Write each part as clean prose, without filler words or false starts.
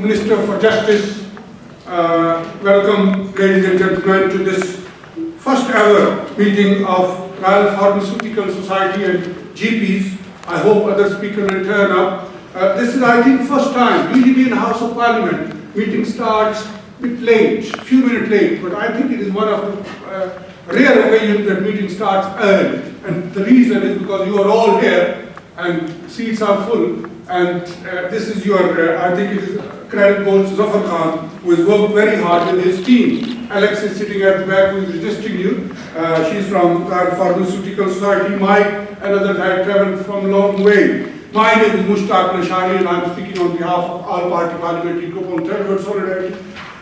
Minister for Justice. Welcome, ladies and gentlemen, to this first ever meeting of Royal Pharmaceutical Society and GPs. I hope other speakers will turn up. This is, I think, first time. Usually in the House of Parliament, meeting starts a bit late, few minutes late, but I think it is one of the rare occasions that meeting starts early. And the reason is because you are all here and seats are full. And this is your, I think it is credit goes to Zafar Khan, who has worked very hard with his team. Alex is sitting at the back, who is registering you. She's from the Pharmaceutical Society. Mike, another guy, traveled from a long way. My name is Mushtaq Nashari, and I'm speaking on behalf of All Party Parliamentary Group on Third World Solidarity.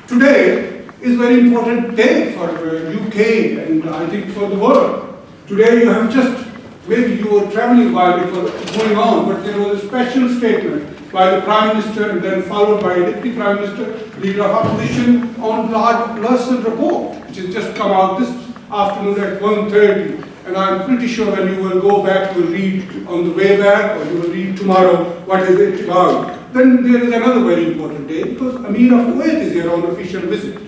Today is a very important day for UK and I think for the world. Today you have just, maybe you were traveling while it was going on, but there was a special statement by the Prime Minister and then followed by Deputy Prime Minister, Leader of Opposition on Larson report, which has just come out this afternoon at 1:30. And I'm pretty sure when you will go back, you will read on the way back or you will read tomorrow what is it about. Then there is another very important day because Amir of Kuwait is here on official visit.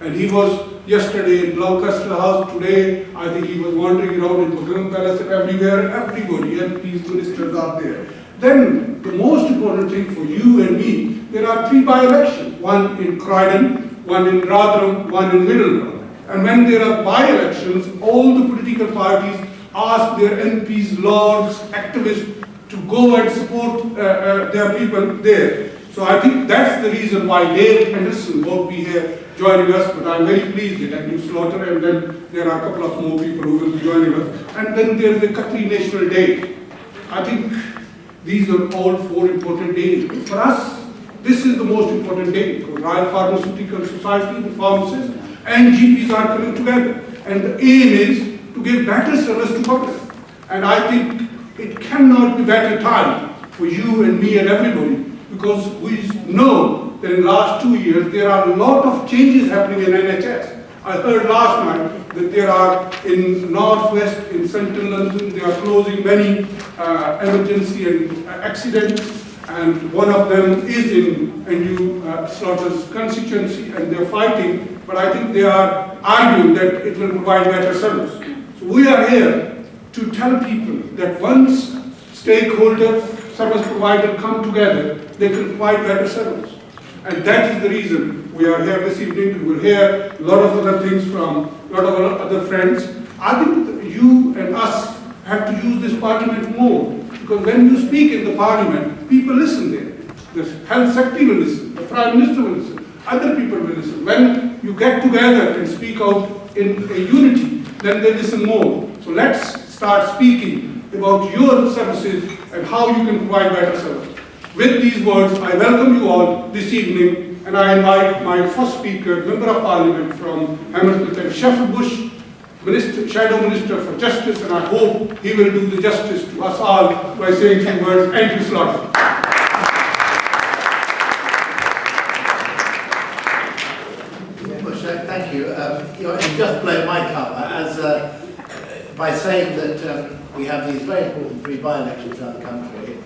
And he was yesterday in Gloucester House. Today, I think he was wandering around in Buckingham Palace and everywhere. Everybody, MPs, ministers are there. Then, the most important thing for you and me, there are 3 by-elections. One in Croydon, one in Rotherham, one in Middlesbrough. And when there are by-elections, all the political parties ask their MPs, lords, activists to go and support their people there. So I think that's the reason why Dave Henderson won't be here joining us, but I'm very pleased with Andrew Slaughter, and then there are a couple of more people who will be joining us. And then there is the Qatari National Day. I think these are all 4 important days. For us, this is the most important day. Royal Pharmaceutical Society, the pharmacists, and GPs are coming together. And the aim is to give better service to public. And I think it cannot be better time for you and me and everybody, because we know that in the last 2 years, there are a lot of changes happening in NHS. I heard last night that there are in Northwest, in Central London, they are closing many emergency and accidents. And one of them is in Andrew Slaughter's constituency, and they're fighting, but I think they are arguing that it will provide better service. So we are here to tell people that once stakeholders, service providers come together, they can provide better service. And that is the reason we are here this evening. We will hear a lot of other things from a lot of other friends. I think that you and us have to use this parliament more, because when you speak in the parliament, people listen there. The health secretary will listen, the prime minister will listen, other people will listen. When you get together and speak out in a unity, then they listen more. So let's start speaking about your services and how you can provide better service. With these words, I welcome you all this evening, and I invite my first speaker, Member of Parliament from Hammersmith and Sheffield Bush, Shadow Minister for Justice, and I hope he will do the justice to us all by saying a few words. Andrew Slaughter. Thank you. You just blown my cover as by saying that we have these very important 3 by-elections around the country.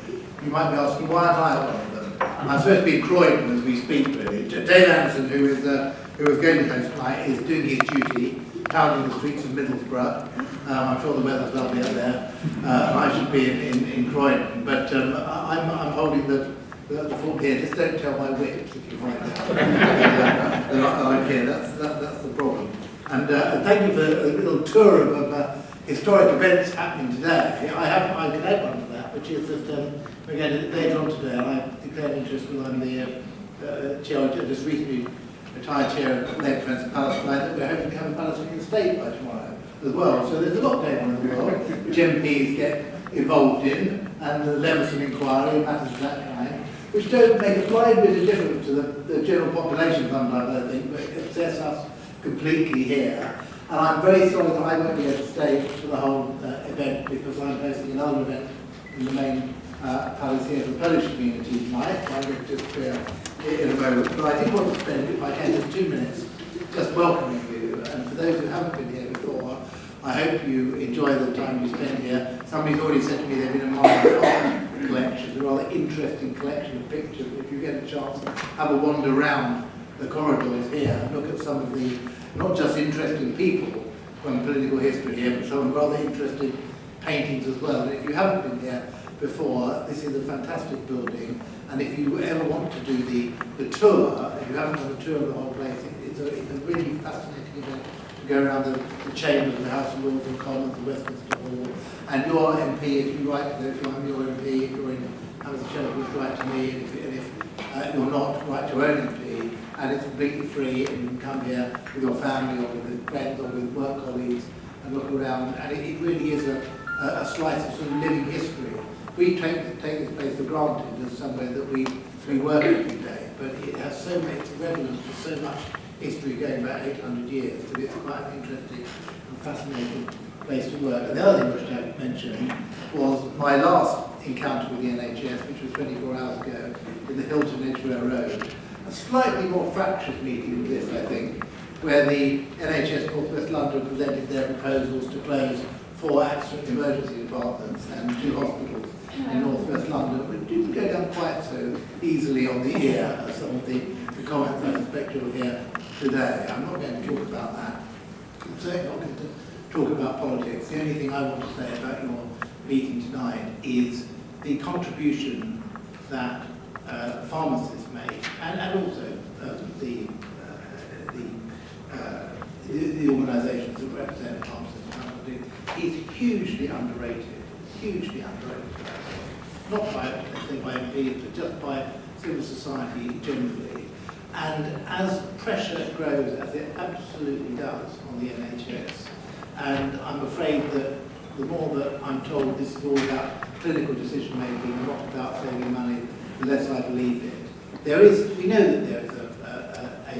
You might be asking, why aren't I one of them? I'm supposed to be in Croydon as we speak, really. Dave Anderson, who is going to host tonight, is doing his duty, pounding the streets of Middlesbrough. I'm sure the weather's lovely up there. I should be in Croydon, but I'm holding the fort here. Just don't tell my whips if you find out that I'm here. That's the problem. And thank you for a little tour of historic events happening today. I can add one to that, which is that again later on today, I declared interest because I'm the chair, just recently retired chair of Labour Defence of Palestine, that we're hoping to have a Palestinian state by tomorrow as well. So there's a lot going on in the world which MPs get involved in, and the Leveson inquiry and matters of that kind, which don't make a blind bit of difference to the general population sometimes, I think, but it upsets us completely here. And I'm very sorry that I won't be able to stay for the whole event, because I'm hosting another event in the main palace here for the Polish community tonight. I will just clear in a moment. But I did want to spend, if I can, just 2 minutes just welcoming you. And for those who haven't been here before, I hope you enjoy the time you spend here. Somebody's already said to me they've been a mile collection, a rather interesting collection of pictures. If you get a chance to have a wander around the corridors here and look at some of the, not just interesting people from political history here, but some rather interesting paintings as well. And if you haven't been here before, this is a fantastic building. And if you ever want to do the tour, if you haven't done a tour of the whole place, it's a really fascinating event to go around the chambers of the House of Lords and Commons, the Westminster Hall. And your MP, if you write to them, if I'm your MP, if you're in Hammersmith, write to me, and if you're not, write to your own MP. And it's completely free, and you can come here with your family or with friends or with work colleagues and look around. And it really is a slice of sort of living history. We take this place for granted as somewhere that we work every day, but it has so much relevance to so much history going back 800 years that it's quite an interesting and fascinating place to work. And the other thing which I mentioned was my last encounter with the NHS, which was 24 hours ago, in the Hilton Edgware Road. A slightly more fractious meeting than this, I think, where the NHS North West London presented their proposals to close 4 accident emergency departments and 2 hospitals in North West London, but didn't go down quite so easily on the ear as some of the comments I suspect you'll hear today. I'm not going to talk about that. I'm certainly not going to talk about politics. The only thing I want to say about your meeting tonight is the contribution that pharmacists make, and also the organisations that represent pharmacists is hugely underrated. Hugely underrated. Not by, let's say, by MPs, but just by civil society generally. And as pressure grows, as it absolutely does on the NHS, and I'm afraid that the more that I'm told this is all about clinical decision making, not about saving money, the less I believe it. We know that there is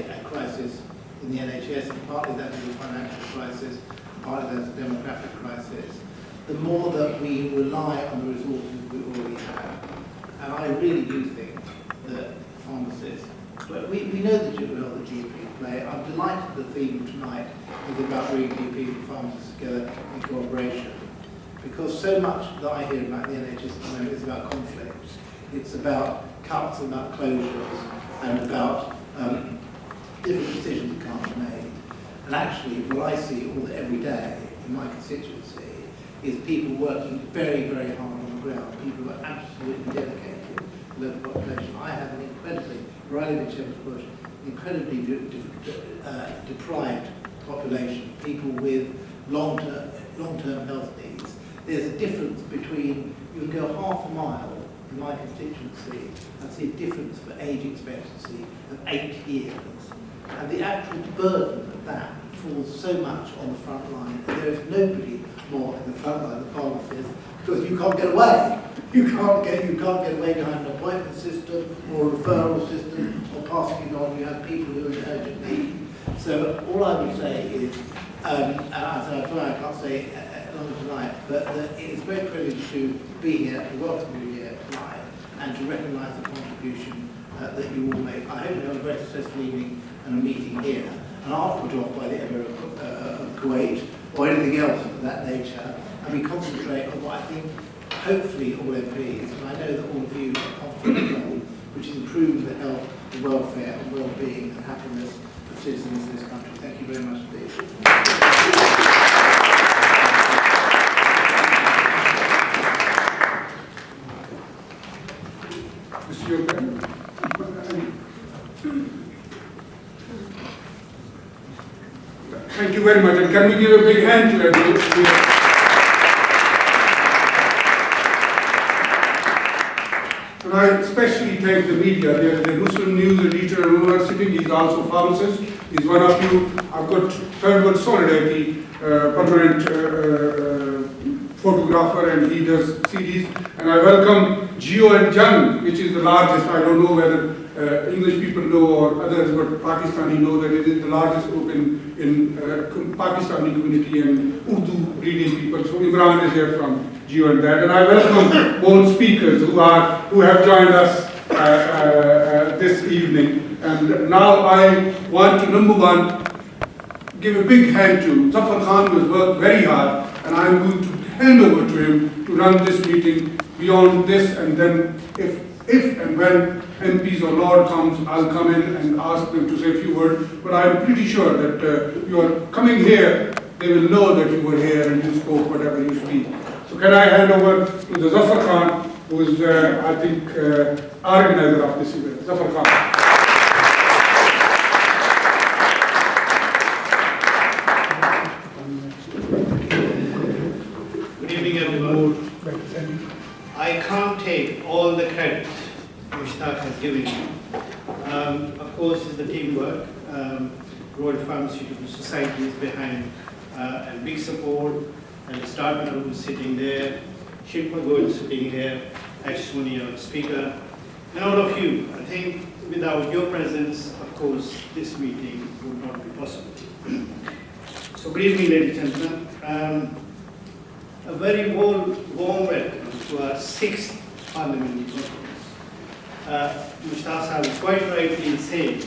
a crisis in the NHS, and partly that is a financial crisis, partly that's a demographic crisis. The more that we rely on the resources we already have, and I really do think that pharmacists, but we know the role the GPs play. I'm delighted the theme tonight is about bringing GPs and pharmacists together in cooperation, because so much that I hear about the NHS at the moment is about conflict. It's about cuts, about closures, and about different decisions that can't be made. And actually, what I see every day in my constituency is people working very, very hard on the ground. People who are absolutely dedicated to the local population. I have an incredibly, where I live in Shepherd's Bush, incredibly deprived population. People with long-term health needs. There's a difference between, you can go half a mile in my constituency and see a difference for age expectancy of 8 years. And the actual burden of that falls so much on the front line, and there is nobody more in the front line, the pharmacists, because you can't get away. You can't get away behind an appointment system or a referral system or passing it on. You have people who are in urgent need. So all I would say is, and I can't say longer tonight, but it's a great privilege to be here, to welcome you here tonight, and to recognise the contribution that you all make. I hope you have a very successful evening and a meeting here, and I'll put off by the Emir of Kuwait or anything else of that nature, and we concentrate on what I think, hopefully all MPs, and I know that all of you are confident in the goal, which is improving the health, the welfare and well-being and happiness of citizens in this country. Thank you very much indeed. Thank you very much, and can we give a big hand to everyone? And I especially thank the media. The Muslim News editor who are sitting, he's also a pharmacist. He's one of you. I've got Third World Solidarity, permanent photographer, and he does CDs. And I welcome Geo and Jung, which is the largest. I don't know whether English people know or others, but Pakistani know that it is the largest group in Pakistani community and Urdu reading people. So Imran is here from Geo and that. And I welcome all speakers who have joined us this evening. And now I want to, number one, give a big hand to Zafar Khan, who has worked very hard, and I'm going to hand over to him to run this meeting beyond this, and then if and when MPs or Lord comes, I'll come in and ask them to say a few words. But I'm pretty sure that you are coming here, they will know that you were here and you spoke whatever you speak. So can I hand over to the Zafar Khan, who is, I think, organizer of this event. Zafar Khan. Good evening, everyone. I can't take all the credit Mushtaq has given you. Of course, it's the teamwork. Royal Pharmaceutical Society is behind and big support, and the staff member who's sitting there, Shilpa Goel is sitting here, Ashwini, our speaker, and all of you. I think without your presence, of course, this meeting would not be possible. So good evening, ladies and gentlemen. A very warm welcome to our 6th Parliamentary Conference. Mushtaq Sahib is quite rightly in saying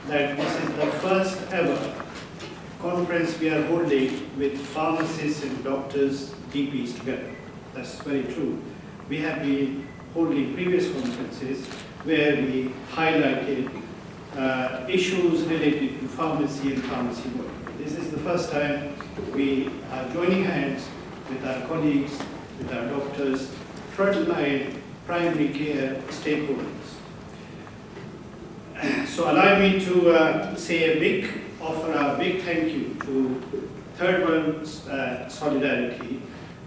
that this is the first ever conference we are holding with pharmacists and doctors, GPs together. That's very true. We have been holding previous conferences where we highlighted issues related to pharmacy and pharmacy work. This is the first time we are joining hands with our colleagues, with our doctors, frontline primary care stakeholders. So allow me to say offer a big thank you to Third World Solidarity,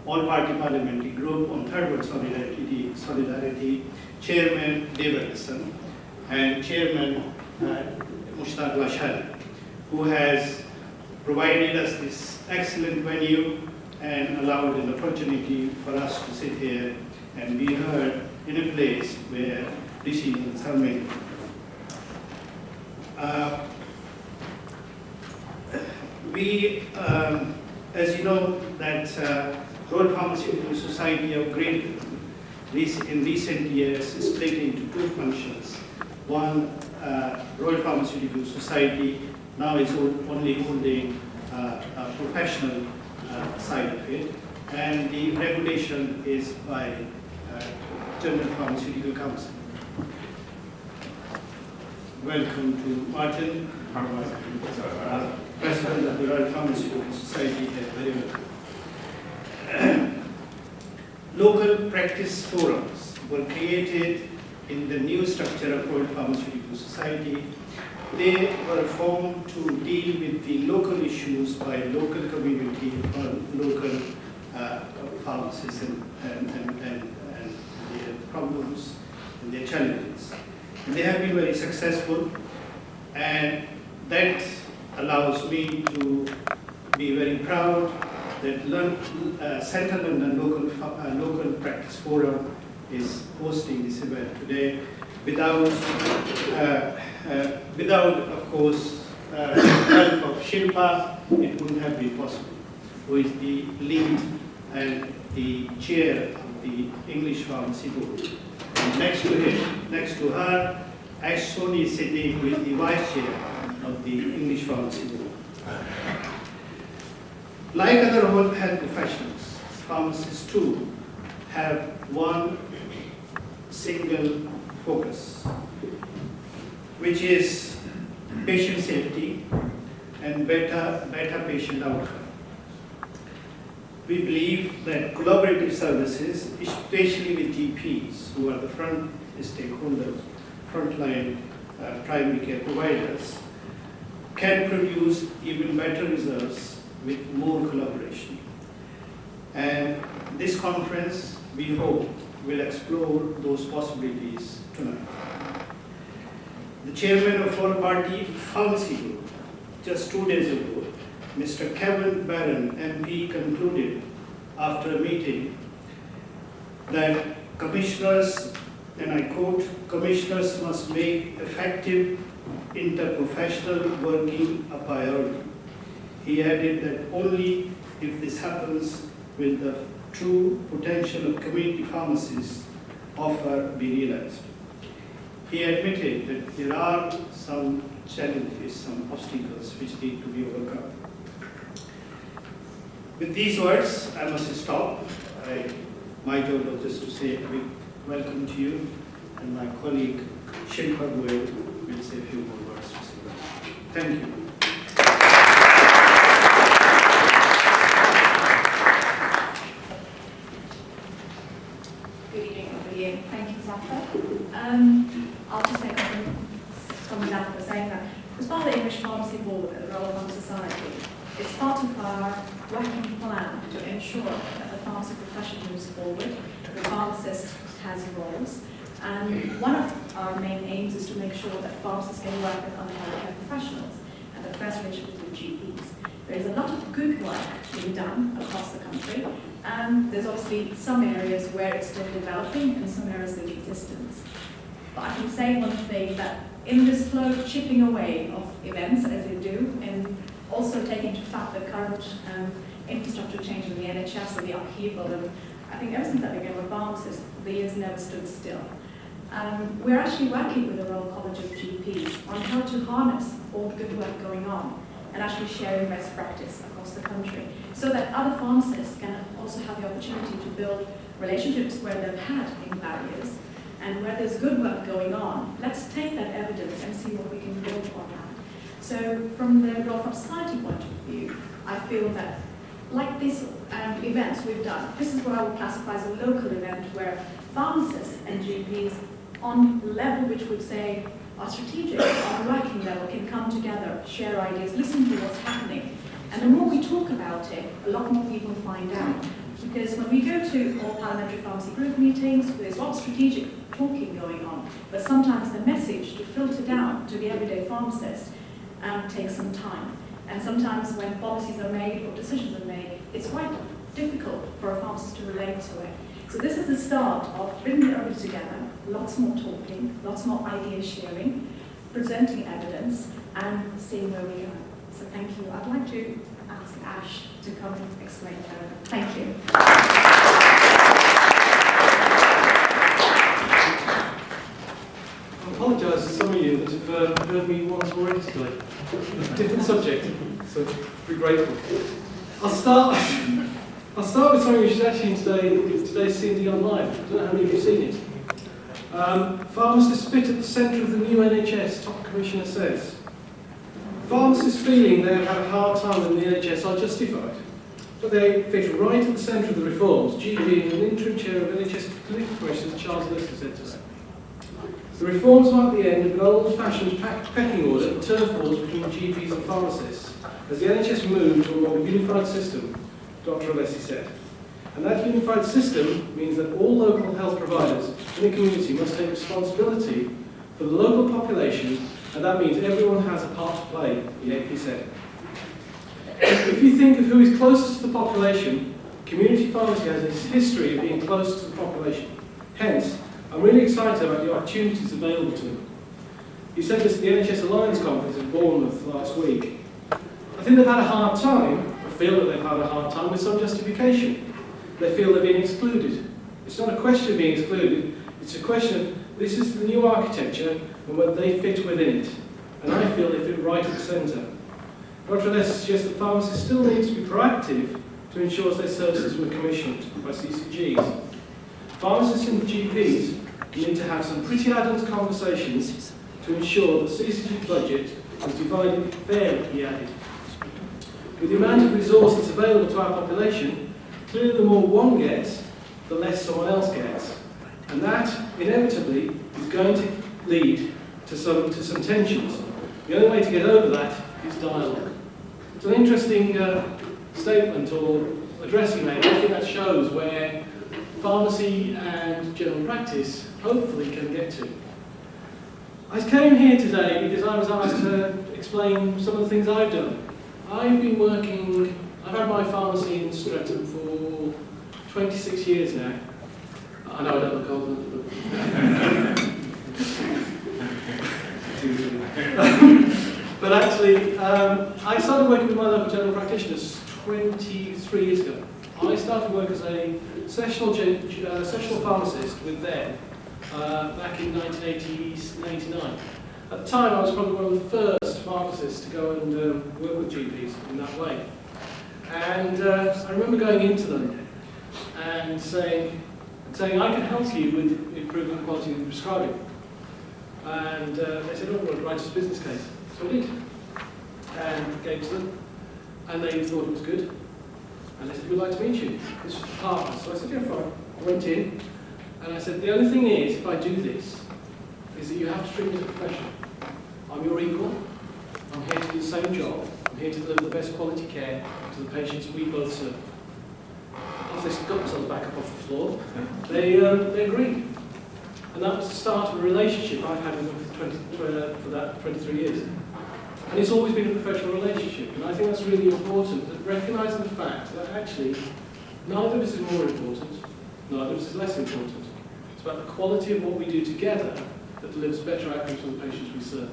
all-party parliamentary group on Third World Solidarity, Chairman Davidson and Chairman Mushtaq Lashari, who has provided us this excellent venue and allowed an opportunity for us to sit here and be heard in a place where decisions are made. As you know, that Royal Pharmaceutical Society upgraded in recent years split into two functions. One, Royal Pharmaceutical Society now is only holding a professional side of it, and the regulation is by General Pharmaceutical Council. Welcome to Martin, President of the Royal Pharmaceutical Society. Very welcome. Local practice forums were created in the new structure of Royal Pharmaceutical Society. They were formed to deal with the local issues by local community or local pharmacists and their problems and their challenges. And they have been very successful, and that allows me to be very proud that Central London Local Practice Forum is hosting this event today. Without, of course, the help of Shilpa, it wouldn't have been possible, who is the lead and the chair of the English Pharmacy Board. And next to her, Ashwini is sitting with the vice chair of the English Pharmacy Board. Like other health professionals, pharmacists too have one single focus, which is patient safety and better patient outcome. We believe that collaborative services, especially with GPs, who are the front stakeholders, frontline primary care providers, can produce even better results with more collaboration. And this conference, we hope, will explore those possibilities tonight. The chairman of All Party Pharmacy Group, just 2 days ago, Mr. Kevin Barron, MP, concluded after a meeting that commissioners, and I quote, "Commissioners must make effective interprofessional working a priority." He added that only if this happens will the true potential of community pharmacists offer be realized. He admitted that there are some challenges, some obstacles which need to be overcome. With these words, I must stop. I my job was just to say a big welcome to you, and my colleague Shilpa Goyal will say a few more words to say welcome. Thank you. Good evening, everybody. Thank you, Zafar. I'll just say coming down for saying that as part of the English Pharmacy Board at the Royal Pharmacy Society, it's part of our working plan to ensure that the pharmacy profession moves forward, the pharmacist has roles, and one of our main aims is to make sure that pharmacists can work with other healthcare professionals, and the first relationship is with GPs. There is a lot of good work being done across the country, and there's obviously some areas where it's still developing and some areas in existence. But I can say one thing, that in this slow chipping away of events as they do, and also taking into fact the current infrastructure change in the NHS and the upheaval, and I think ever since I began with pharmacists, the years never stood still. We're actually working with the Royal College of GPs on how to harness all the good work going on and actually sharing best practice across the country, so that other pharmacists can also have the opportunity to build relationships where they've had any barriers, and where there's good work going on, let's take that evidence and see what we can build on that. So from the Royal Pharmacy Society point of view, I feel that like these events we've done, this is what I would classify as a local event where pharmacists and GPs on level which would say are strategic, on a working level, can come together, share ideas, listen to what's happening. And the more we talk about it, a lot more people find out. Because when we go to all parliamentary pharmacy group meetings, there's a lot of strategic talking going on, but sometimes the message to filter down to the everyday pharmacist takes some time. And sometimes when policies are made or decisions are made, it's quite difficult for a pharmacist to relate to it. So this is the start of bringing everybody together, lots more talking, lots more idea sharing, presenting evidence, and seeing where we go. So thank you. I'd like to ask Ash to come and explain further. Thank you. I apologise to some of you that have heard me once already today. Different subject, so be grateful. I'll start with something which is actually in today's CD online. I don't know how many of you have seen it. Pharmacists fit at the centre of the new NHS, top commissioner says. Pharmacists feeling they have had a hard time in the NHS are justified, but they fit right at the centre of the reforms, GP and an interim chair of NHS Clinical Commissioners, Charles Lister, said today. The reforms mark the end of an old-fashioned pecking order and turf wars between GPs and pharmacists, as the NHS moved to a more unified system, Dr. Alessi said. And that unified system means that all local health providers in the community must take responsibility for the local population, and that means everyone has a part to play, he said. If you think of who is closest to the population, community pharmacy has a history of being close to the population. Hence, I'm really excited about the opportunities available to them. He said this at the NHS Alliance Conference in Bournemouth last week. I think they've had a hard time, or feel that they've had a hard time, with some justification. They feel they're being excluded. It's not a question of being excluded, it's a question of this is the new architecture and whether they fit within it. And I feel they fit right at the centre. Dr. Alessi suggests that pharmacists still need to be proactive to ensure their services were commissioned by CCGs. Pharmacists and GPs need to have some pretty adult conversations to ensure the CCG budget is divided fairly, he added. With the amount of resources available to our population, clearly the more one gets, the less someone else gets. And that, inevitably, is going to lead to some tensions. The only way to get over that is dialogue. It's an interesting statement or address he made. I think that shows where pharmacy and general practice hopefully can get to. I came here today because I was asked to explain some of the things I've done. I've had my pharmacy in Streatham for 26 years now. I know I don't look old enough, but actually, I started working with my local general practitioners 23 years ago. I started work as a sessional pharmacist with them back in 1989. At the time, I was probably one of the first pharmacists to go and work with GPs in that way. And I remember going into them and saying, saying, I can help you with improving the quality of prescribing. And they said, oh, well, write us a business case. So I did. And gave to them. And they thought it was good. And they said, we'd like to meet you. This was the partner. So I said, yeah, fine. I went in. And I said, the only thing is, if I do this, is that you have to treat me as a professional. I'm your equal. I'm here to do the same job. I'm here to deliver the best quality care to the patients we both serve. After they got themselves back up off the floor, they agreed. And that was the start of a relationship I've had with them for that 23 years. And it's always been a professional relationship. And I think that's really important, that recognising the fact that actually neither of us is more important, neither of us is less important. It's about the quality of what we do together that delivers better outcomes for the patients we serve.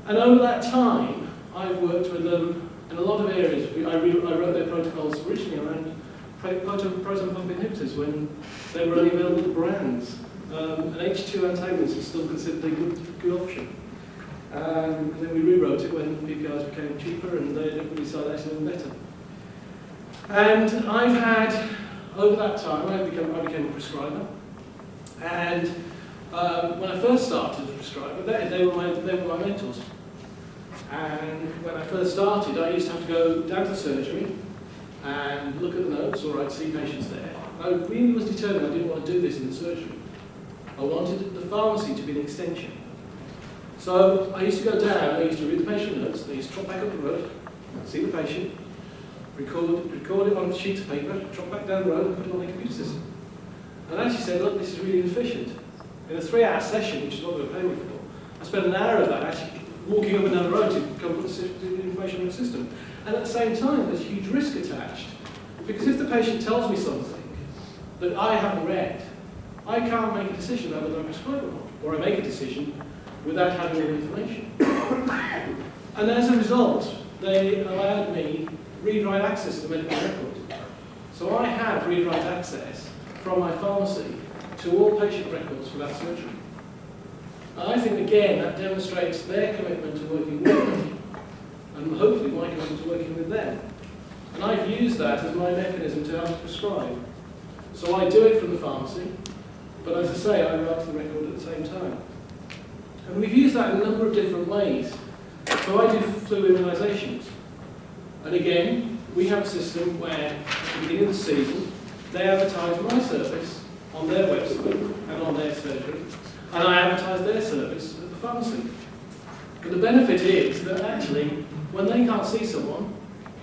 And over that time, I've worked with them in a lot of areas. I wrote their protocols originally around proton pump inhibitors when they were only available as brands. An H2 antagonist was still considered a good option. And then we rewrote it when PPIs became cheaper and everybody started actually doing better. And I've had, over that time, I became a prescriber. And when I first started as a prescriber, they were my mentors. And when I first started, I used to have to go down to surgery and look at the notes, or I'd see patients there. I really was determined I didn't want to do this in the surgery. I wanted the pharmacy to be an extension. So I used to go down, I used to read the patient notes, I used to trot back up the road, see the patient, record it on sheets of paper, trot back down the road and put it on the computer system. And I actually said, look, this is really inefficient. In a 3-hour session, which is what they were paying me for, I spent an hour of that actually walking up and down the road to come put the information in the system. And at the same time, there's huge risk attached. Because if the patient tells me something that I haven't read, I can't make a decision about whether I prescribe or not. Or I make a decision without having all the information. And as a result, they allowed me read-write access to the medical record. So I have read-write access from my pharmacy to all patient records for that surgery. And I think, again, that demonstrates their commitment to working with me, and hopefully my commitment to working with them. And I've used that as my mechanism to help to prescribe. So I do it from the pharmacy, but as I say, I write the record at the same time. And we've used that in a number of different ways. So I do flu immunisations. And again, we have a system where at the beginning of the season, they advertise my service on their website and on their surgery, and I advertise their service at the pharmacy. But the benefit is that actually, when they can't see someone,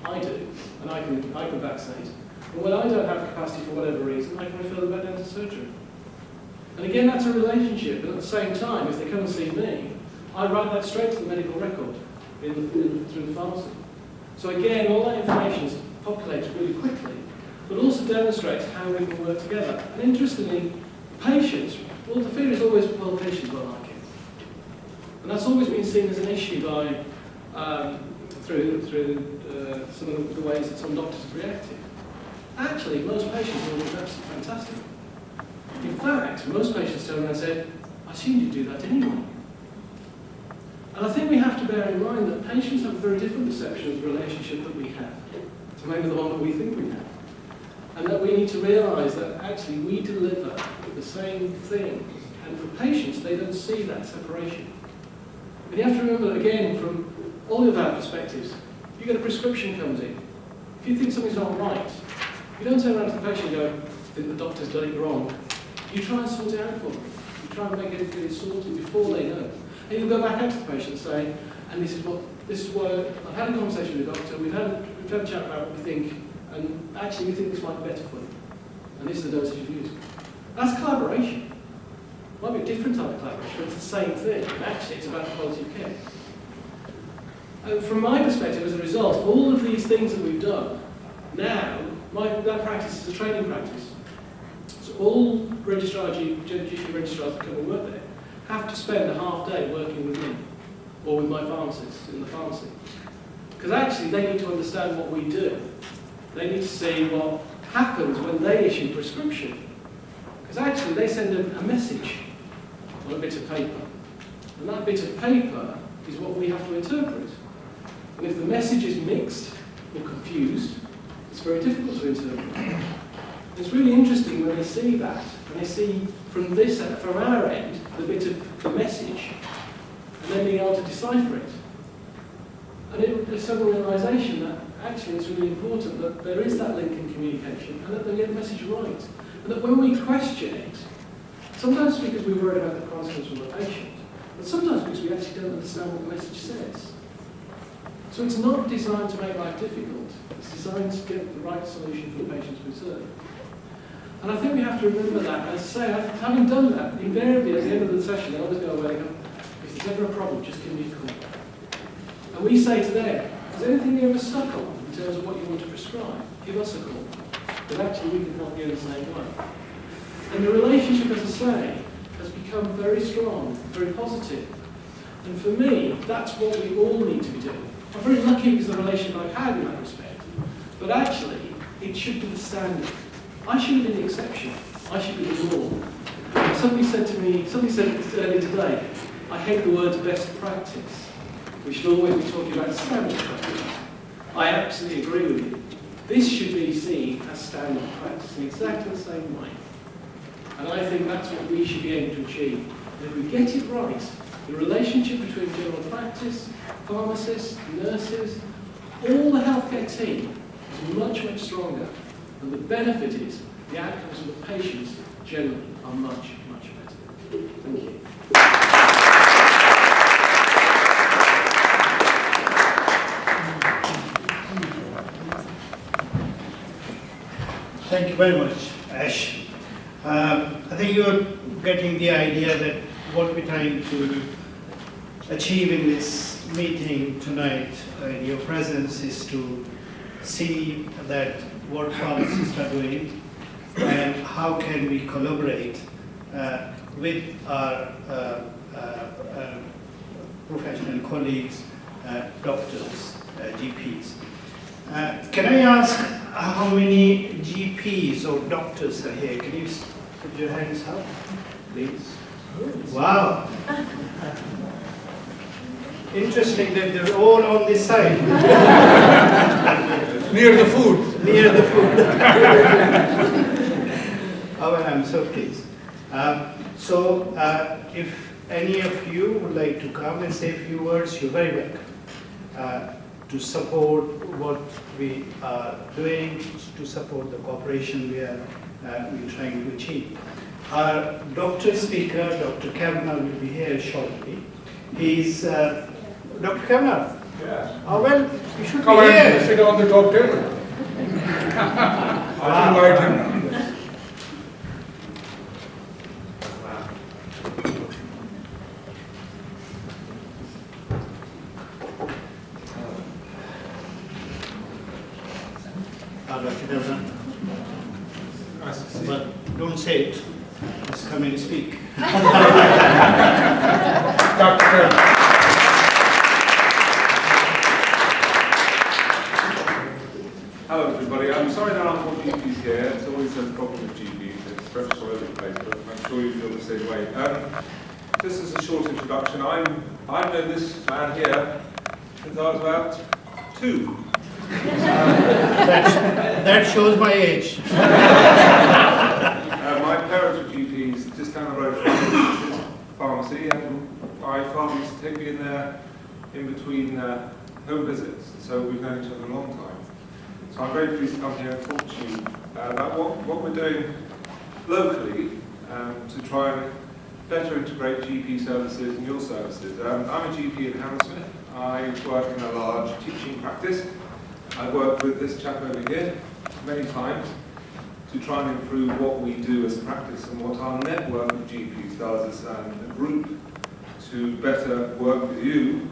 I do, and I can vaccinate. But when I don't have capacity for whatever reason, I can refer them back down to surgery. And again, that's a relationship, and at the same time, if they come and see me, I write that straight to the medical record through the pharmacy. So again, all that information is populated really quickly, but also demonstrates how we can work together. And interestingly, patients, well, the fear is always, well, patients won't like it. And that's always been seen as an issue by, through some of the ways that some doctors have reacted. Actually, most patients are always absolutely fantastic. In fact, most patients turn around and say, I assumed you'd do that anyway. And I think we have to bear in mind that patients have a very different perception of the relationship that we have to maybe the one that we think we have. And that we need to realise that actually we deliver the same thing. And for patients, they don't see that separation. And you have to remember, again, from all of our perspectives, you get a prescription comes in. If you think something's not right, you don't turn around to the patient and go, I think the doctor's got it wrong. You try and sort it out for them. You try and make it sorted before they know. And you'll go back out to the patient and say, and this is what I've had a conversation with the doctor, we've had a chat about what we think, and actually we think this might be better for you. And this is the dosage you use. That's collaboration. It might be a different type of collaboration, but it's the same thing. And actually it's about the quality of care. And from my perspective, as a result of all of these things that we've done, now, that practice is a training practice. So all GP registrars that come and work there have to spend a half day working with me, or with my pharmacist in the pharmacy. Because actually they need to understand what we do. They need to see what happens when they issue a prescription. Because actually they send a message on a bit of paper. And that bit of paper is what we have to interpret. And if the message is mixed or confused, it's very difficult to interpret. It's really interesting when they see that, and they see from our end, the bit of the message, and then being able to decipher it. And there's some realisation that actually it's really important that there is that link in communication, and that they get the message right. And that when we question it, sometimes because we're worried about the consequence from the patient, but sometimes because we actually don't understand what the message says. So it's not designed to make life difficult, it's designed to get the right solution for the patients we serve. And I think we have to remember that. As I say, having done that, invariably at the end of the session, they always go away and go, if there's ever a problem, just give me a call. And we say to them, is there anything you ever stuck on in terms of what you want to prescribe? Give us a call. But actually we can help you in the same way. And the relationship, as I say, has become very strong, very positive. And for me, that's what we all need to be doing. I'm very lucky because of the relationship I've had in that respect. But actually, it should be the standard. I shouldn't be the exception. I should be the norm. Somebody said earlier today, I hate the words best practice. We should always be talking about standard practice. I absolutely agree with you. This should be seen as standard practice in exactly the same way. And I think that's what we should be aiming to achieve. And if we get it right, the relationship between general practice, pharmacists, nurses, all the healthcare team is much, much stronger. And the benefit is the outcomes for the patients generally are much, much better. Thank you. Thank you very much, Ash. I think you're getting the idea that what we're trying to achieve in this meeting tonight, in your presence, is to see that what pharmacists are doing and how can we collaborate with our professional colleagues, doctors, GPs. Can I ask how many GPs or doctors are here? Can you put your hands up, please? Wow. Interesting that they're all on this side. Near the food. Near the food. Oh, well, I'm so pleased. If any of you would like to come and say a few words, you're very welcome to support what we are doing, to support the cooperation we're trying to achieve. Our doctor speaker, Dr. Kavanagh, will be here shortly. He's Dr. Kavanagh. Yes. Oh, well, you should Come be and here. sit on the top table. I'll invite him. Dr. Kavanagh. Nice to see you. But don't say it. Just come and speak. Dr. Hello everybody, I'm sorry there aren't more GPs here. It's always a problem with GPs, it's stretched all over the place, but I'm sure you feel the same way. Just as a short introduction, I've known this man here since I was about 2. That shows my age. My parents were GPs just down the road from this pharmacy, and my father used to take me in there in between home visits, so we've known each other a long time. So I'm very pleased to come here and talk to you about what we're doing locally to try and better integrate GP services and your services. I'm a GP in Hammersmith. I work in a large teaching practice. I've worked with this chap over here many times to try and improve what we do as a practice and what our network of GPs does as a group to better work with you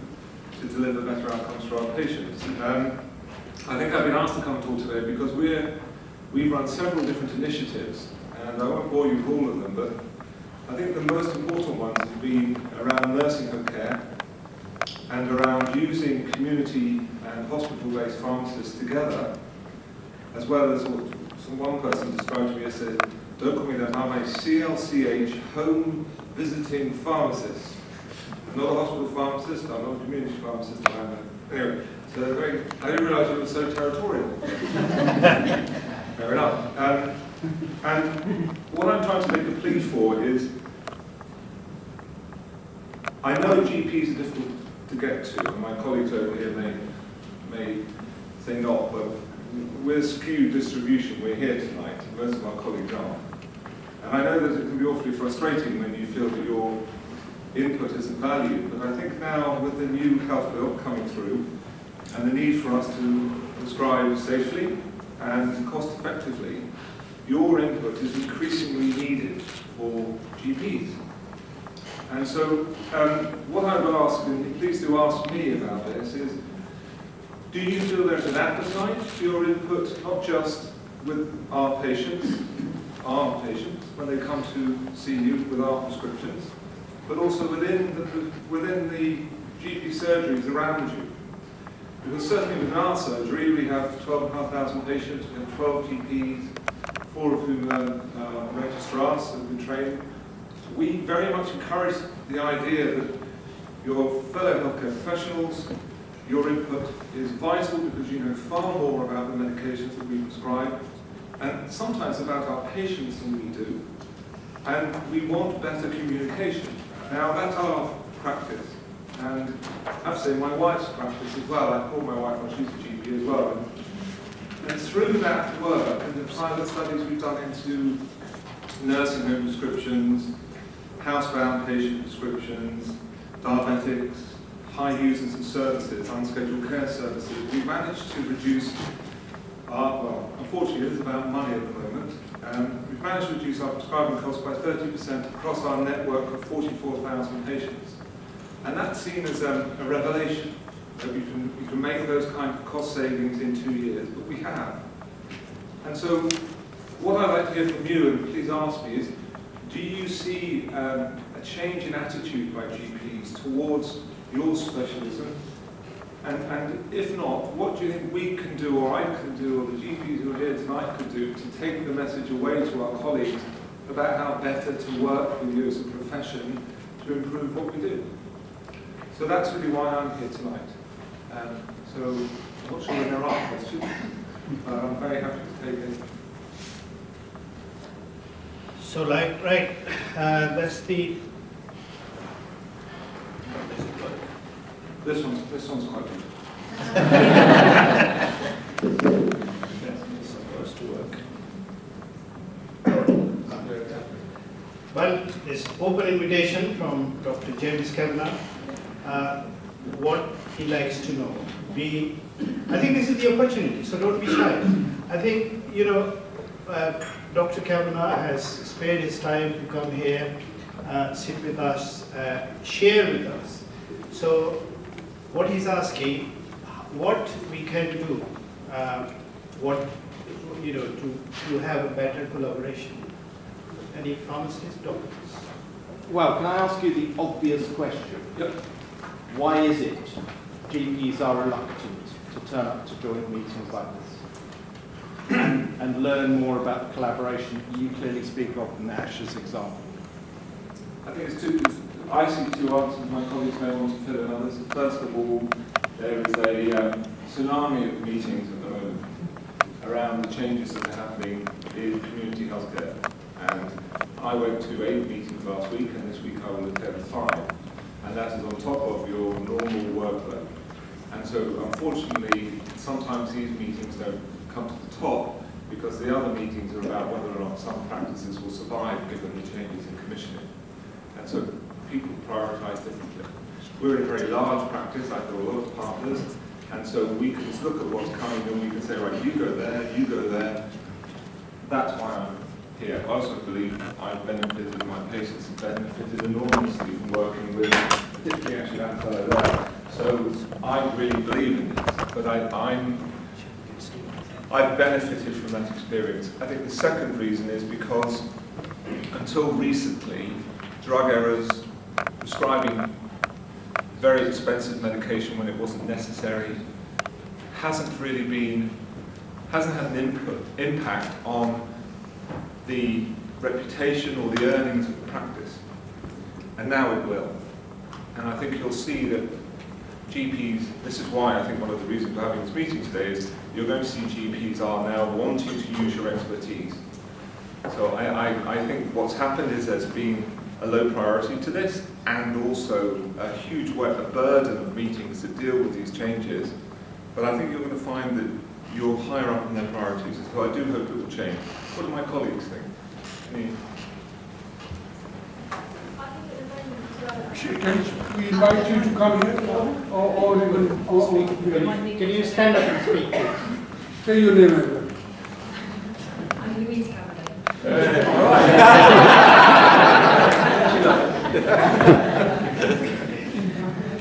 to deliver better outcomes for our patients. I think I've been asked to come talk today because we run several different initiatives, and I won't bore you with all of them, but I think the most important ones have been around nursing home care and around using community and hospital-based pharmacists together, as well as what one person described to me as said, don't call me that, I'm a CLCH, home visiting pharmacist. I'm not a hospital pharmacist, I'm not a community pharmacist, anyway, so I didn't realise you were so territorial. Fair enough. And what I'm trying to make a plea for is, I know GPs are difficult to get to, and my colleagues over here may say not, but we're skewed distribution. We're here tonight, and most of our colleagues aren't. And I know that it can be awfully frustrating when you feel that your input isn't valued, but I think now with the new health bill coming through, and the need for us to prescribe safely and cost effectively, your input is increasingly needed for GPs. And so what I would ask, and please do ask me about this, is do you feel there's an appetite for your input, not just with our patients when they come to see you with our prescriptions, but also within the GP surgeries around you? Because certainly within our surgery we have 12,500 patients, we have 12 GPs, 4 of whom are registrars and have been trained. We very much encourage the idea that your fellow healthcare professionals, your input is vital because you know far more about the medications that we prescribe, and sometimes about our patients than we do. And we want better communication. Now that's our practice. And I have to say, my wife's practice as well. I call my wife on, she's a GP as well. And through that work and the pilot studies we've done into nursing home prescriptions, housebound patient prescriptions, diabetics, high users of services, unscheduled care services, we've managed to reduce our, well, unfortunately it is about money at the moment, we've managed to reduce our prescribing costs by 30% across our network of 44,000 patients. And that's seen as a revelation, that we can make those kind of cost savings in 2 years, but we have. And so what I'd like to hear from you, and please ask me, is do you see a change in attitude by GPs towards your specialism? And if not, what do you think we can do, or I can do, or the GPs who are here tonight could do to take the message away to our colleagues about how better to work with you as a profession to improve what we do? So that's really why I'm here tonight. So I'm not sure if there are questions, but I'm very happy to take it. So that's the... This one's quite good. It's supposed to work. Well, this open invitation from Dr. James Kavanagh, what he likes to know. I think this is the opportunity, so don't be shy. I think, Dr. Kavanagh has spared his time to come here, sit with us, share with us. So what he's asking, what we can do, to have a better collaboration. Any pharmacists, doctors? Well, can I ask you the obvious question? Yep. Why is it GPs are reluctant to turn up to join meetings like this and learn more about the collaboration you clearly speak of in Ash's example? I think I see two answers. My colleagues may want to fill in others. First of all, there is a tsunami of meetings at the moment around the changes that are happening in community healthcare. And I went to 8 meetings last week, and this week I will attend 5. And that is on top of your normal workload. And so, unfortunately, sometimes these meetings don't come to the top because the other meetings are about whether or not some practices will survive given the changes in commissioning. And so people prioritise differently. We're a very large practice, I've got a lot of partners, and so we can just look at what's coming and we can say, right, you go there. That's why I'm here. I also believe I've benefited, and my patients have benefited enormously from working with, particularly actually that fellow there. So I really believe in this, but I've benefited from that experience. I think the second reason is because until recently, drug errors, prescribing very expensive medication when it wasn't necessary, hasn't had an impact on the reputation or the earnings of the practice. And now it will. And I think you'll see that GPs, this is why I think one of the reasons for having this meeting today is you're going to see GPs are now wanting to use your expertise. So I think what's happened is there's been a low priority to this, and also a huge a burden of meetings that deal with these changes. But I think you're going to find that you're higher up in their priorities. So I do hope it will change. What do my colleagues think? Can we invite you to come here or even Can you stand up and speak, please? say your name as well? I'm Louise Cameron.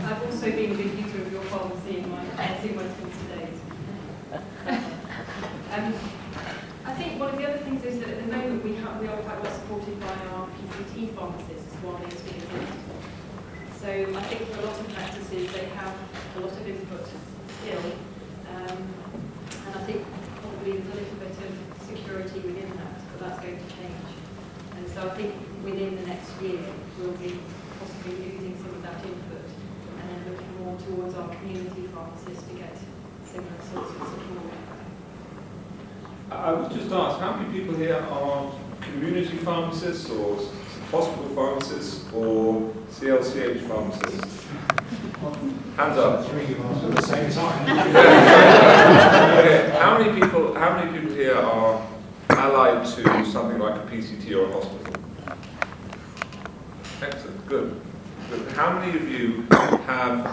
I've also been a big user of your pharmacy in my Westminster days. I think one of the other things is that at the moment we are quite well supported by our PCT pharmacists while they're still exist. So I think for a lot of practices they have a lot of input still, and I think probably there's a little bit of security within that, but that's going to change. And so I think within the next year we'll be possibly losing some of that input and then looking more towards our community pharmacists to get similar sorts of support. I would just ask, how many people here are community pharmacists or hospital pharmacists or CLCH pharmacists? Hands up. Three of us at the same time. Okay. How many people here are allied to something like a PCT or a hospital? Excellent. Good. How many of you have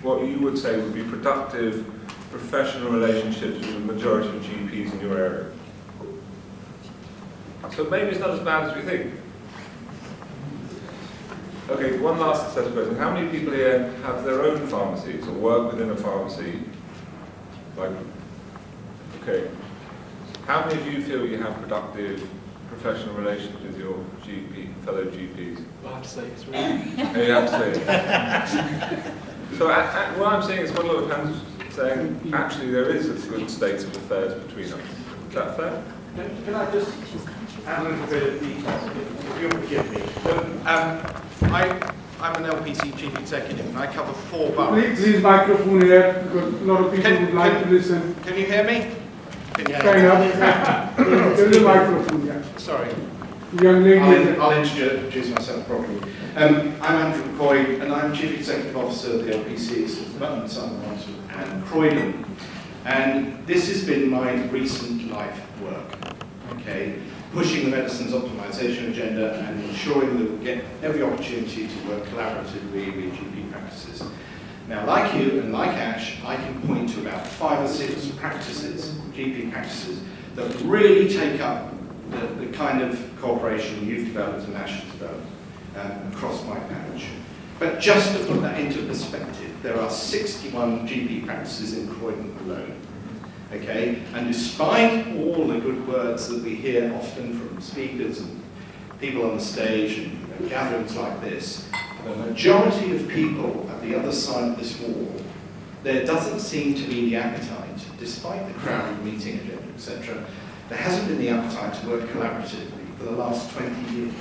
what you would say would be productive professional relationships with the majority of GPs in your area? So maybe it's not as bad as we think. Okay, one last set of questions. How many people here have their own pharmacies or work within a pharmacy? Okay. How many of you feel you have productive professional relations with your fellow GPs? I have to say it's really. Oh, you have to say it. So what I'm seeing is quite a lot of hands saying, actually there is a good state of affairs between us. Is that fair? Can I just add a little bit of detail, if you'll forgive me? I'm an LPC chief executive and I cover 4 boroughs. Please microphone here because a lot of people would like to listen. Can you hear me? Can you hear Stand up. There's a microphone, yeah. Sorry. Young lady. I'll introduce myself properly. I'm Andrew McCoy and I'm Chief Executive Officer of the LPCs, Button, Sunderland and Croydon. And this has been my recent life work, okay? Pushing the medicines optimisation agenda and ensuring that we get every opportunity to work collaboratively with GP practices. Now, like you and like Ash, I can point to about 5 or 6 practices, GP practices, that really take up the kind of cooperation you've developed and Ash has developed across my patch. But just to put that into perspective, there are 61 GP practices in Croydon alone. Okay, and despite all the good words that we hear often from speakers and people on the stage and gatherings like this, the majority of people at the other side of this wall, there doesn't seem to be the appetite, despite the crowded meeting agenda, etc. There hasn't been the appetite to work collaboratively for the last 20 years.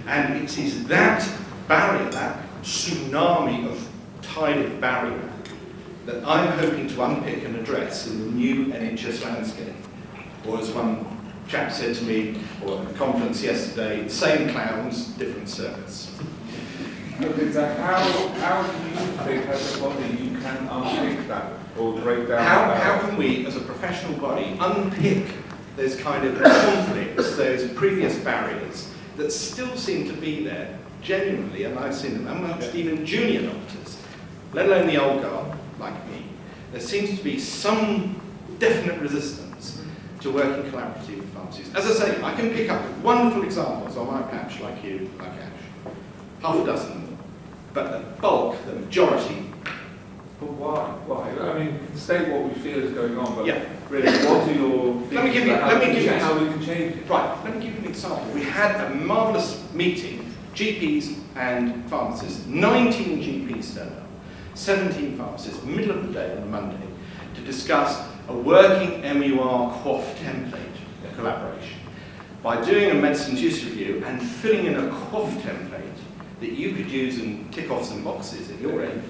And it is that barrier, that tsunami of tide of barrier, that I'm hoping to unpick and address in the new NHS landscape. Or as one chap said to me, or at a conference yesterday, same clowns, different circus. How do you think as a body you can unpick that or break down How can we, as a professional body, unpick those kind of conflicts, those previous barriers that still seem to be there, genuinely, and I've seen them amongst even junior doctors, let alone the old guard, like me. There seems to be some definite resistance to working collaboratively with pharmacies. As I say, I can pick up wonderful examples on my patch, like you, like Ash. Half a dozen more. But the bulk, the majority. But why? I mean, state what we feel is going on, but Yeah. really, what are your Let me give you how we can change it? Right, let me give you an example. We had a marvellous meeting, GPs and pharmacists, 19 GPs turned up, 17 pharmacists, middle of the day on a Monday, to discuss a working MUR QOF template collaboration. By doing a medicines use review and filling in a QOF template that you could use and tick off some boxes at your end,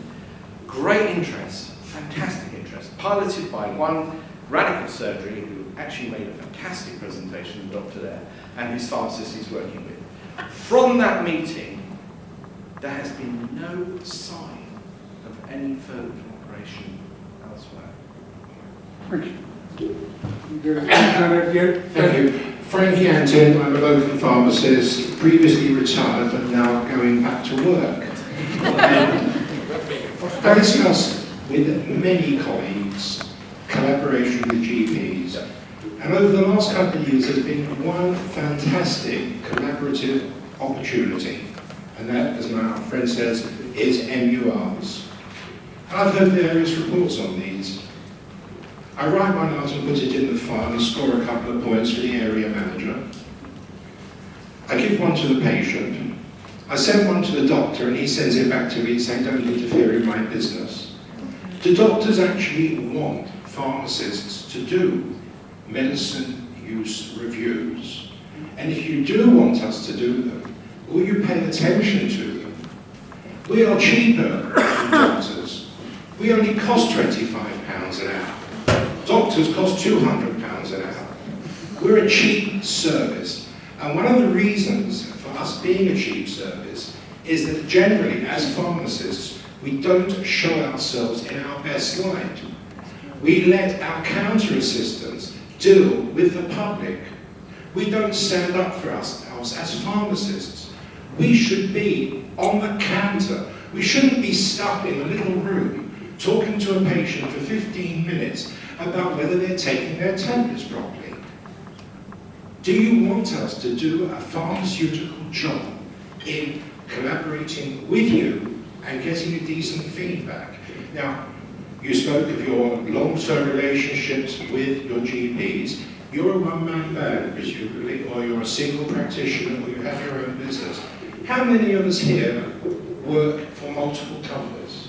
great interest, fantastic interest, piloted by one radical surgery, who actually made a fantastic presentation, the doctor there, and his pharmacist he's working with. From that meeting, there has been no sign of any further collaboration elsewhere. Thank you. Frank Yantin, I'm a local pharmacist, previously retired but now going back to work. I discussed with many colleagues collaboration with GPs, and over the last couple of years there's been one fantastic collaborative opportunity, and that, as my friend says, is MURs. I've heard various reports on these. I write one out and put it in the file and score a couple of points for the area manager. I give one to the patient. I send one to the doctor and he sends it back to me saying, don't interfere in my business. Do doctors actually want pharmacists to do medicine use reviews? And if you do want us to do them, will you pay attention to them? We are cheaper than doctors. We only cost £25 an hour. Doctors cost £200 an hour. We're a cheap service. And one of the reasons for us being a cheap service is that generally, as pharmacists, we don't show ourselves in our best light. We let our counter assistants deal with the public. We don't stand up for ourselves as pharmacists. We should be on the counter. We shouldn't be stuck in a little room talking to a patient for 15 minutes about whether they're taking their tablets properly. Do you want us to do a pharmaceutical job in collaborating with you and getting you decent feedback? Now, you spoke of your long-term relationships with your GPs. You're a one-man band, presumably, or you're a single practitioner, or you have your own business. How many of us here work for multiple companies?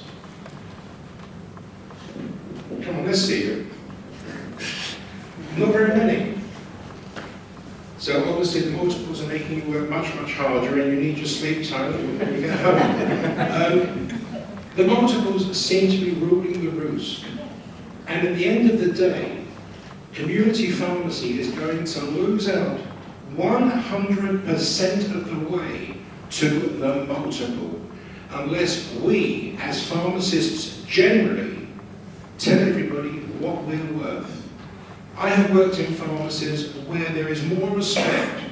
Come on, let's see you. Not very many. So obviously the multiples are making you work much, much harder and you need your sleep time when you get home. The multiples seem to be ruling the roost. And at the end of the day, community pharmacy is going to lose out 100% of the way to the multiple unless we, as pharmacists generally, tell everybody what we're worth. I have worked in pharmacies where there is more respect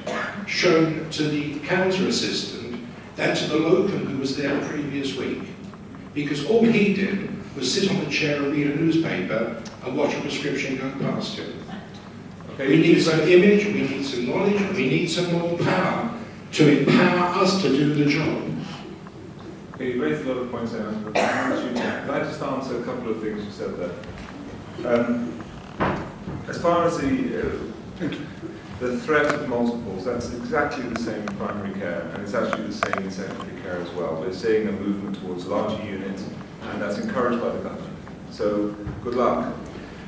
shown to the counter assistant than to the locum who was there the previous week. Because all he did was sit on the chair and read a newspaper and watch a prescription go past him. Okay. We need some image, we need some knowledge, we need some more power to empower us to do the job. Okay, you raised a lot of points there. Can I just answer a couple of things you said there? As far as the threat of multiples, that's exactly the same in primary care, and it's actually the same in secondary care as well. We're seeing a movement towards larger units, and that's encouraged by the government. So good luck,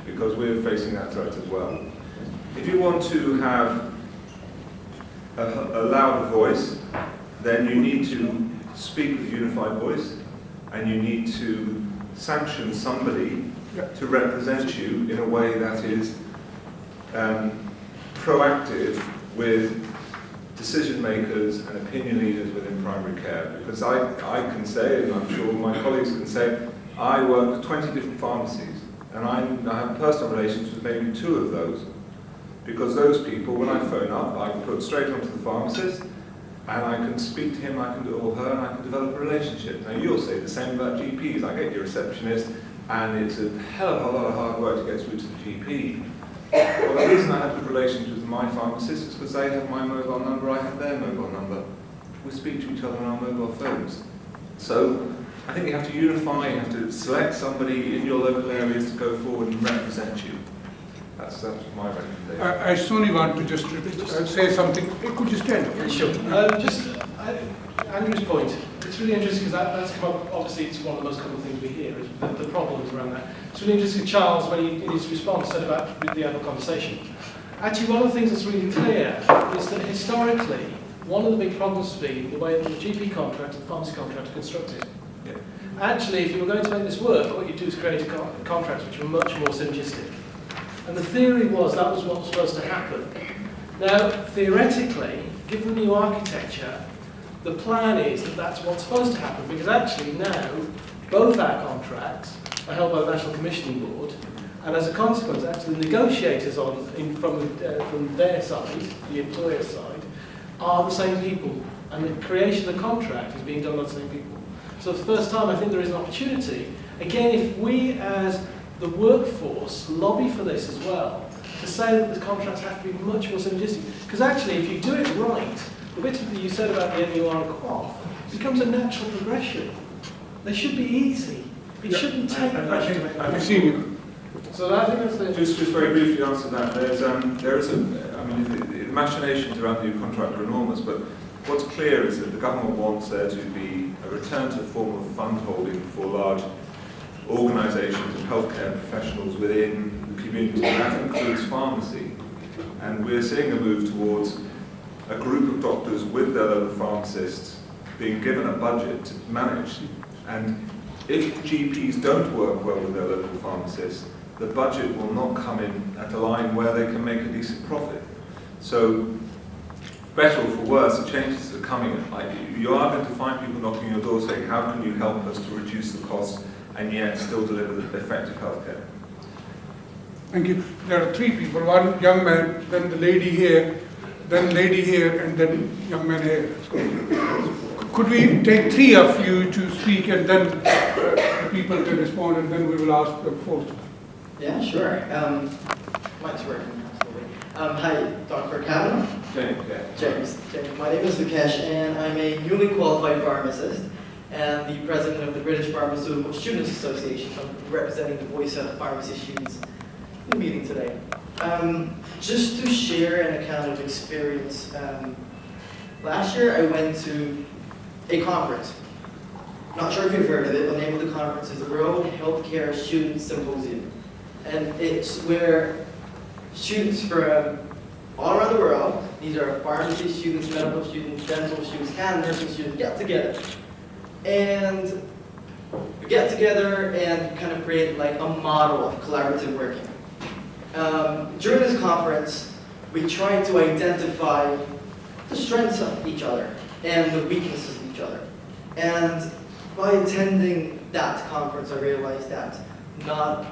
because we're facing that threat as well. If you want to have a louder voice, then you need to speak with a unified voice, and you need to sanction somebody to represent you in a way that is proactive with decision makers and opinion leaders within primary care. Because I can say, and I'm sure my colleagues can say, I work with 20 different pharmacies, and I have personal relations with maybe 2 of those. Because those people, when I phone up, I can put straight onto the pharmacist, and I can speak to him, I can do, or her, and I can develop a relationship. Now you'll say the same about GPs. I get your receptionist, and it's a hell of a lot of hard work to get through to the GP. Well, the reason I have good relations with my pharmacist is because they have my mobile number, I have their mobile number. We speak to each other on our mobile phones. So I think you have to unify, you have to select somebody in your local areas to go forward and represent you. That's my recommendation. I only want to just say something. Could you stand? Yeah, sure. Andrew's point, it's really interesting because that's come up, obviously it's one of the most common things we hear, is the problems around that. It's really interesting, Charles, when he in his response said about the other conversation. Actually, one of the things that's really clear is that historically, one of the big problems has been the way that the GP contract and the pharmacy contract are constructed. Yeah. Actually, if you were going to make this work, what you do is create contracts which are much more synergistic. And the theory was that was what was supposed to happen. Now, theoretically, given the new architecture, the plan is that that's what's supposed to happen, because actually now, both our contracts are held by the National Commissioning Board, and as a consequence, actually the negotiators from their side, the employer's side, are the same people, and the creation of the contract is being done by the same people. So for the first time, I think there is an opportunity. Again, if we as the workforce lobby for this as well, to say that the contracts have to be much more synergistic. Because actually, if you do it right, the bit that you said about the MUR and QOF becomes a natural progression. They should be easy. It shouldn't take pressure to make them. I've seen you. So I think that's the... Just very briefly answer that. There is the machinations around the new contract are enormous, but what's clear is that the government wants there to be a return to a form of fund holding for large organisations and healthcare professionals within the community. That includes pharmacy. And we're seeing a move towards a group of doctors with their local pharmacists being given a budget to manage. And if GPs don't work well with their local pharmacists, the budget will not come in at a line where they can make a decent profit. So, better or for worse, the changes that are coming. You are going to find people knocking on your door saying, how can you help us to reduce the costs and yet still deliver the effective healthcare? Thank you. There are three people, one young man, then the lady here, then lady here, and then young man here. Could we take three of you to speak, and then people can respond, and then we will ask the fourth. Yeah, sure. Mike's working, absolutely. Hi, Dr. Kavanaugh. James. My name is Vikesh, and I'm a newly qualified pharmacist and the president of the British Pharmaceutical Students Association. So I'm representing the voice of pharmacy students in the meeting today. Just to share an account of experience, last year I went to a conference. Not sure if you've heard of it, the name of the conference is the World Healthcare Student Symposium. And it's where students from all around the world, these are pharmacy students, medical students, dental students, and nursing students, get together. And get together and kind of create like a model of collaborative working. During this conference, we tried to identify the strengths of each other and the weaknesses of each other. And by attending that conference, I realized that not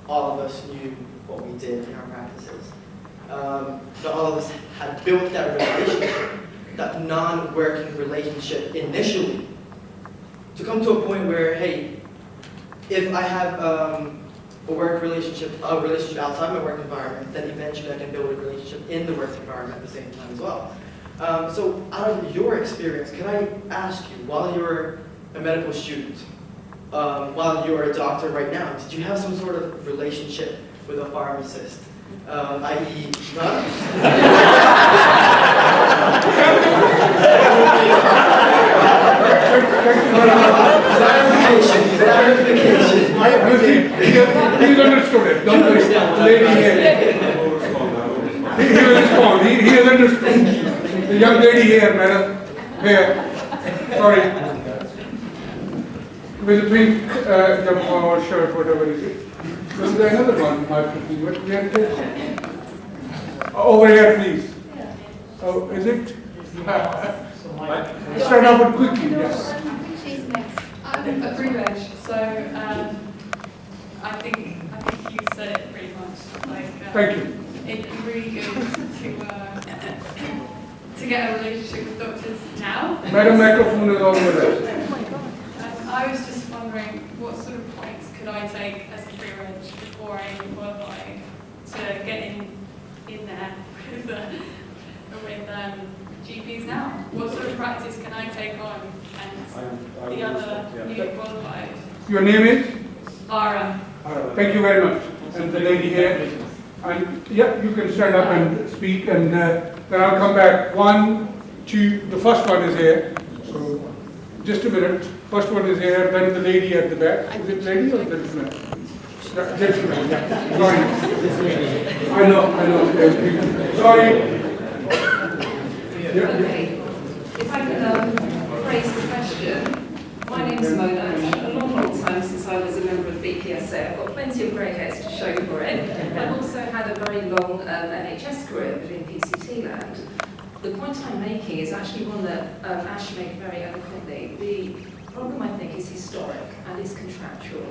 all of us knew what we did in our practices. Not all of us had built that relationship, that non-working relationship initially, to come to a point where, hey, if I have a relationship outside my work environment, then eventually I can build a relationship in the work environment at the same time as well. So out of your experience, can I ask you, while you're a medical student, while you're a doctor right now, did you have some sort of relationship with a pharmacist? I.e., He's understood it. Don't worry. Lady here. He will respond. He has understood. The young lady here, madam. Here. Sorry. With a pink jumper or shirt, whatever it is. There's another one. Where it is? Over here, please. Oh, is it? Start off with quickly. Yes. I'm a pre-reg, so I think you said it pretty much. Like, Thank you. It'd be really good to get a relationship with doctors now. Madam, microphone is all with us. I was just wondering what sort of points could I take as a pre-reg before I even qualify to get in there with GPs now? What sort of practice can I take on and the other newly qualified? Your name is? Lara. Thank you very much. And the lady here. And yeah, you can stand up and speak, and then I'll come back. 1, 2, the first one is here. So just a minute. First one is here, then the lady at the back. Is it lady or gentleman? Gentleman, yeah. Sorry. I know. Sorry. Okay. If I could phrase the question. My name is Mona. It's been a long time since I was a member of the PSA. I've got plenty of grey hairs to show for it. I've also had a very long NHS career within PCT land. The point I'm making is actually one that Ash made very eloquently. The problem, I think, is historic and is contractual.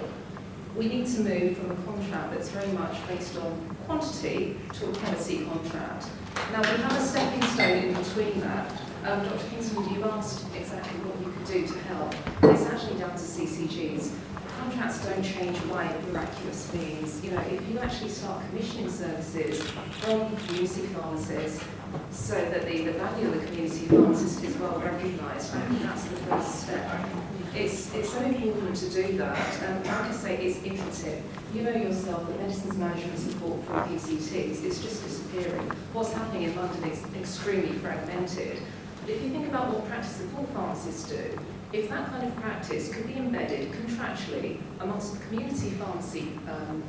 We need to move from a contract that's very much based on quantity to a quality contract. Now, we have a stepping stone in between that. Dr. Kingston, you've asked exactly what you could do to help. It's actually down to CCGs. Contracts don't change by miraculous means. You know, if you actually start commissioning services from community pharmacists so that the value of the community pharmacist is well recognised, I think that's the first step. It's so important to do that. Like I say, it's iterative. You know yourself that medicines management support for PCTs is just disappearing. What's happening in London is extremely fragmented. But if you think about what practice support pharmacists do, if that kind of practice could be embedded contractually amongst the community pharmacy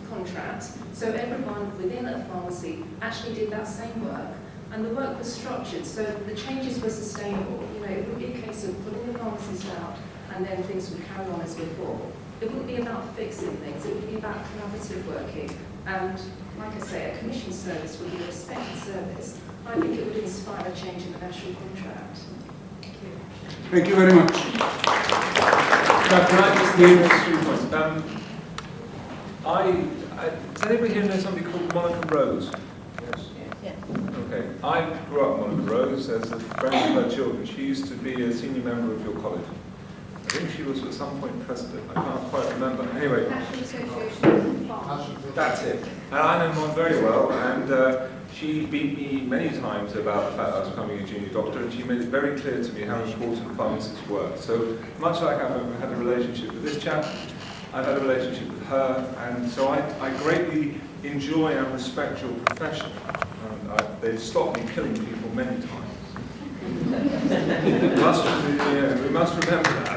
contracts, so everyone within a pharmacy actually did that same work, and the work was structured so the changes were sustainable. You know, it wouldn't be a case of pulling the pharmacist out and then things would carry on as before. It wouldn't be about fixing things, it would be about collaborative working. And like I say, a commission service would be a respected service. I think it would inspire a change in the national contract. Thank you. Thank you very much. Can I just name those 3 points? Does anybody here know somebody called Monica Rose? Yes. Yeah. Okay. I grew up Monica Rose as a friend of her children. She used to be a senior member of your college. I think she was at some point president. I can't quite remember. Anyway. That's it. And I know Mon very well, and she beat me many times about the fact that I was becoming a junior doctor, and she made it very clear to me how important pharmacists were. So much like I've had a relationship with this chap, I've had a relationship with her, and so I greatly enjoy and respect your profession. They've stopped me killing people many times. We must remember that.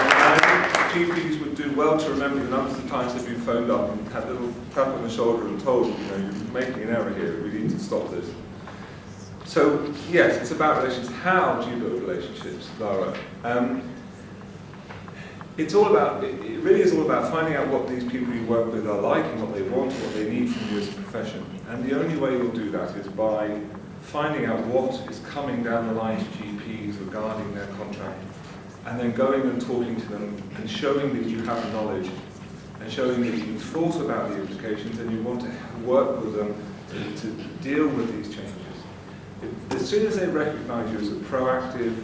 I think GPs would do well to remember the numbers of times they've been phoned up and had a little tap on the shoulder and told, you know, you're making an error here, we need to stop this. So, yes, it's about relationships. How do you build relationships, Lara? It really is all about finding out what these people you work with are like and what they want and what they need from you as a profession. And the only way you'll do that is by finding out what is coming down the line to GPs regarding their contract, and then going and talking to them and showing that you have knowledge and showing that you've thought about the implications and you want to work with them to deal with these changes. As soon as they recognise you as a proactive,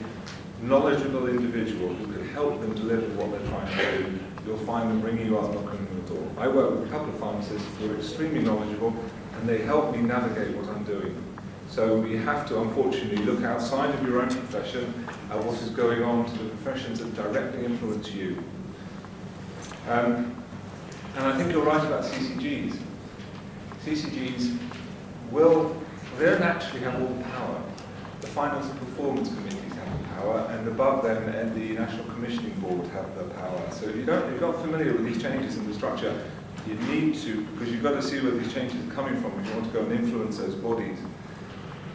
knowledgeable individual who can help them deliver what they're trying to do, you'll find them ringing you up, knocking on the door. I work with a couple of pharmacists who are extremely knowledgeable, and they help me navigate what I'm doing. So you have to, unfortunately, look outside of your own profession at what is going on to the professions that directly influence you. And I think you're right about CCGs. CCGs they'll naturally have all the power. The Finance and Performance Committees have the power, and above them, the National Commissioning Board have the power. So if you're not familiar with these changes in the structure, you need to, because you've got to see where these changes are coming from if you want to go and influence those bodies.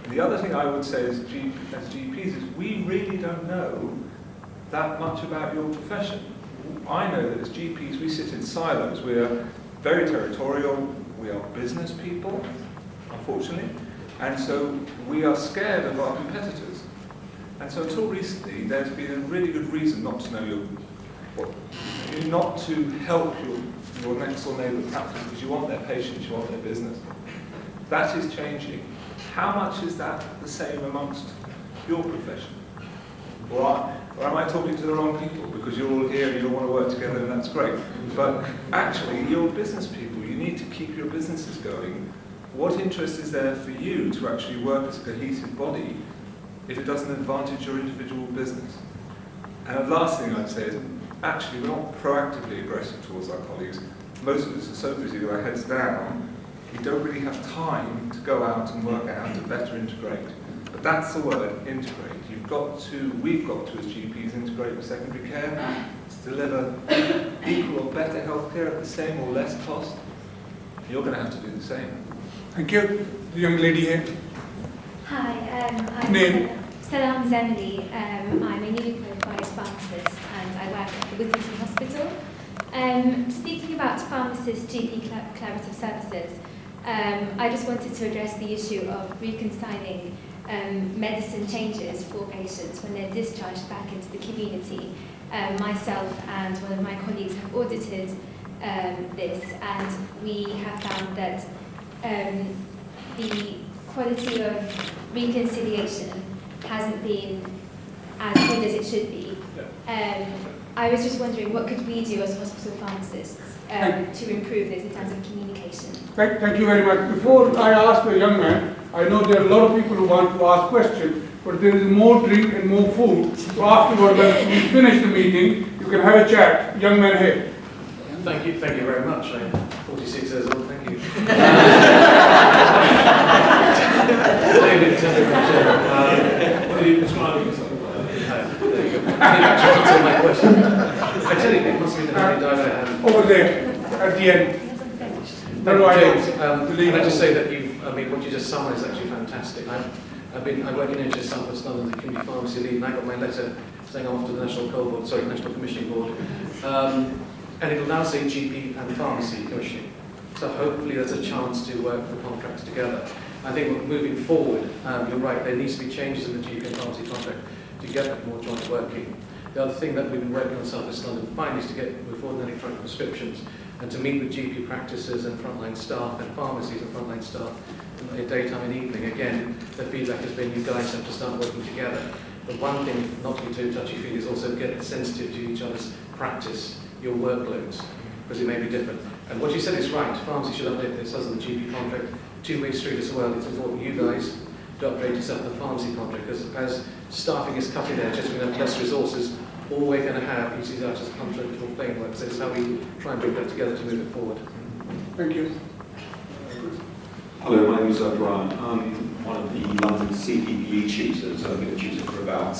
The other thing I would say as GPs is we really don't know that much about your profession. I know that as GPs we sit in silos. We are very territorial, we are business people, unfortunately, and so we are scared of our competitors. And so until recently there's been a really good reason not to know not to help your next door neighbour practice because you want their patients, you want their business. That is changing. How much is that the same amongst your profession? Or am I talking to the wrong people because you're all here and you all want to work together and that's great? But actually, you're business people. You need to keep your businesses going. What interest is there for you to actually work as a cohesive body if it doesn't advantage your individual business? And the last thing I'd say is, actually, we're not proactively aggressive towards our colleagues. Most of us are so busy with our heads down, we don't really have time to go out and work out how to better integrate. But that's the word, integrate. We've got to, as GPs, integrate with secondary care to deliver equal or better healthcare at the same or less cost. You're going to have to do the same. Thank you. The young lady here. Hi, I'm Salam Zemli. I'm a newly qualified pharmacist and I work at the Whittington Hospital. Speaking about pharmacists' GP collaborative services, I just wanted to address the issue of reconciling medicine changes for patients when they're discharged back into the community. Myself and one of my colleagues have audited this, and we have found that the quality of reconciliation hasn't been as good as it should be. I was just wondering, what could we do as hospital pharmacists to improve this in terms of communication? Thank you very much. Before I ask the young man, I know there are a lot of people who want to ask questions, but there is more drink and more food. So afterward, when we finish the meeting, you can have a chat. Young man here. Thank you very much. I'm 46 years old, thank you. David, what are you describing yourself? There you go. Actually answer my question. I tell you, it must be the only diver. Over there, at the end. James, can I just say that what you just summarised is actually fantastic. I work in NHS South West London, the community pharmacy lead, and I got my letter saying I'm off to the National Commissioning Board. And it will now say GP and Pharmacy Commissioning. So hopefully there's a chance to work the contracts together. I think moving forward, you're right, there needs to be changes in the GP and Pharmacy contract to get more joint working. The other thing that we've been working on South West London finally is to move forward in electronic prescriptions and to meet with GP practices and frontline staff and pharmacies and frontline staff in daytime and evening. Again, the feedback has been you guys have to start working together. But one thing, not to be too touchy-feely, is also get sensitive to each other's practice, your workloads, because it may be different. And what you said is right, pharmacy should update this as in the GP contract, two-way street as well. It's important you guys to upgrade yourself in the pharmacy contract, because as staffing is cutting edge, as we have less resources, all we're going to have is out as a contractual framework. So it's how we try and bring that together to move it forward. Thank you. Hello, my name is Brian. I'm one of the London CPPE tutors. I've been a tutor for about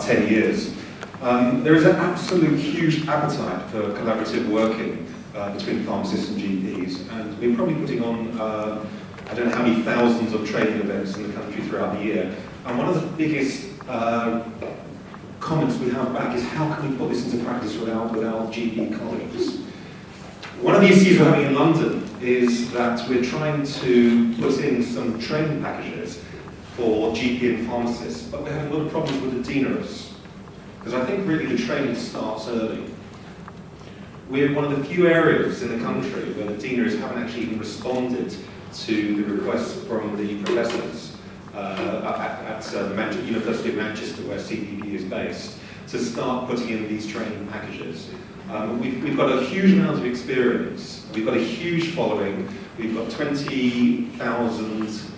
10 years. There is an absolute huge appetite for collaborative working between pharmacists and GPs, and we're probably putting on, I don't know how many thousands of training events in the country throughout the year. And one of the biggest comments we have back is how can we put this into practice without GP colleagues? One of the issues we're having in London is that we're trying to put in some training packages for GP and pharmacists, but we're having a lot of problems with the deaneries, because I think really the training starts early. We're one of the few areas in the country where the deaneries haven't actually even responded to the requests from the professors at the University of Manchester, where CPP is based, to start putting in these training packages. We've got a huge amount of experience, we've got a huge following, we've got 20,000, I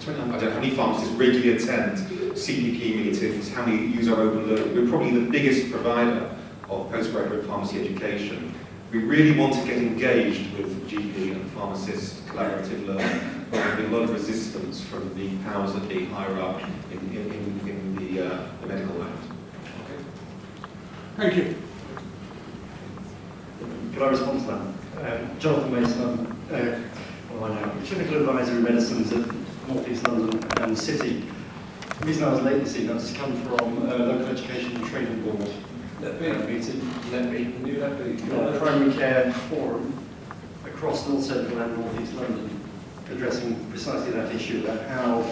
don't know how many pharmacists regularly attend CPP meetings, how many use our open learning. We're probably the biggest provider of postgraduate pharmacy education. We really want to get engaged with GP and pharmacist collaborative learning, but we're having a lot of resistance from the powers that be higher up in the medical land. Okay. Thank you. Could I respond to that? Jonathan Mason, I'm clinical advisor in medicines at North East London and the City. The reason I was late this evening, I've just come from a local education and training board meeting. A primary care forum across North Central and North East London, addressing precisely that issue about how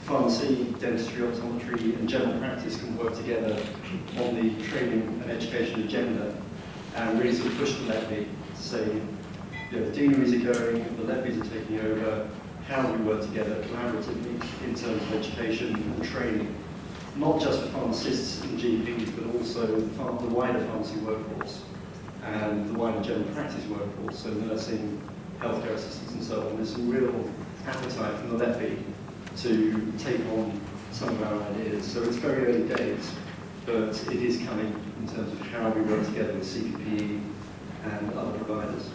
pharmacy, dentistry, optometry and general practice can work together on the training and education agenda, and really sort of push the levy to say, the deaneries are going, the levies are taking over, how we work together collaboratively in terms of education and training, not just for pharmacists and GPs, but also the wider pharmacy workforce and the wider general practice workforce, so nursing, healthcare assistants and so on. There's some real appetite from the levy to take on some of our ideas. So it's very early days, but it is coming in terms of how we work together with CPPE and other providers.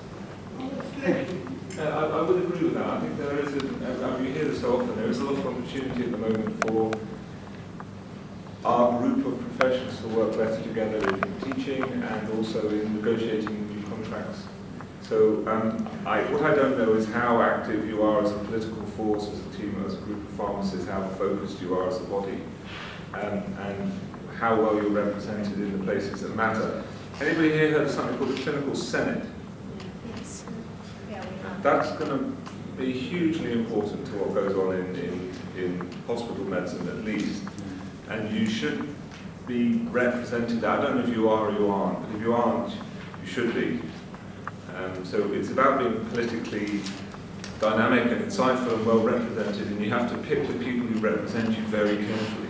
I would agree with that. I think there is, we hear this so often, there is a lot of opportunity at the moment for our group of professions to work better together in teaching and also in negotiating new contracts. So what I don't know is how active you are as a political force, as a team, as a group of pharmacists, how focused you are as a body, and how well you're represented in the places that matter. Anybody here heard of something called the Clinical Senate? Yes. Yeah, we have. That's going to be hugely important to what goes on in hospital medicine, at least. And you should be represented. I don't know if you are or you aren't, but if you aren't, you should be. So it's about being politically dynamic and insightful and well represented, and you have to pick the people who represent you very carefully.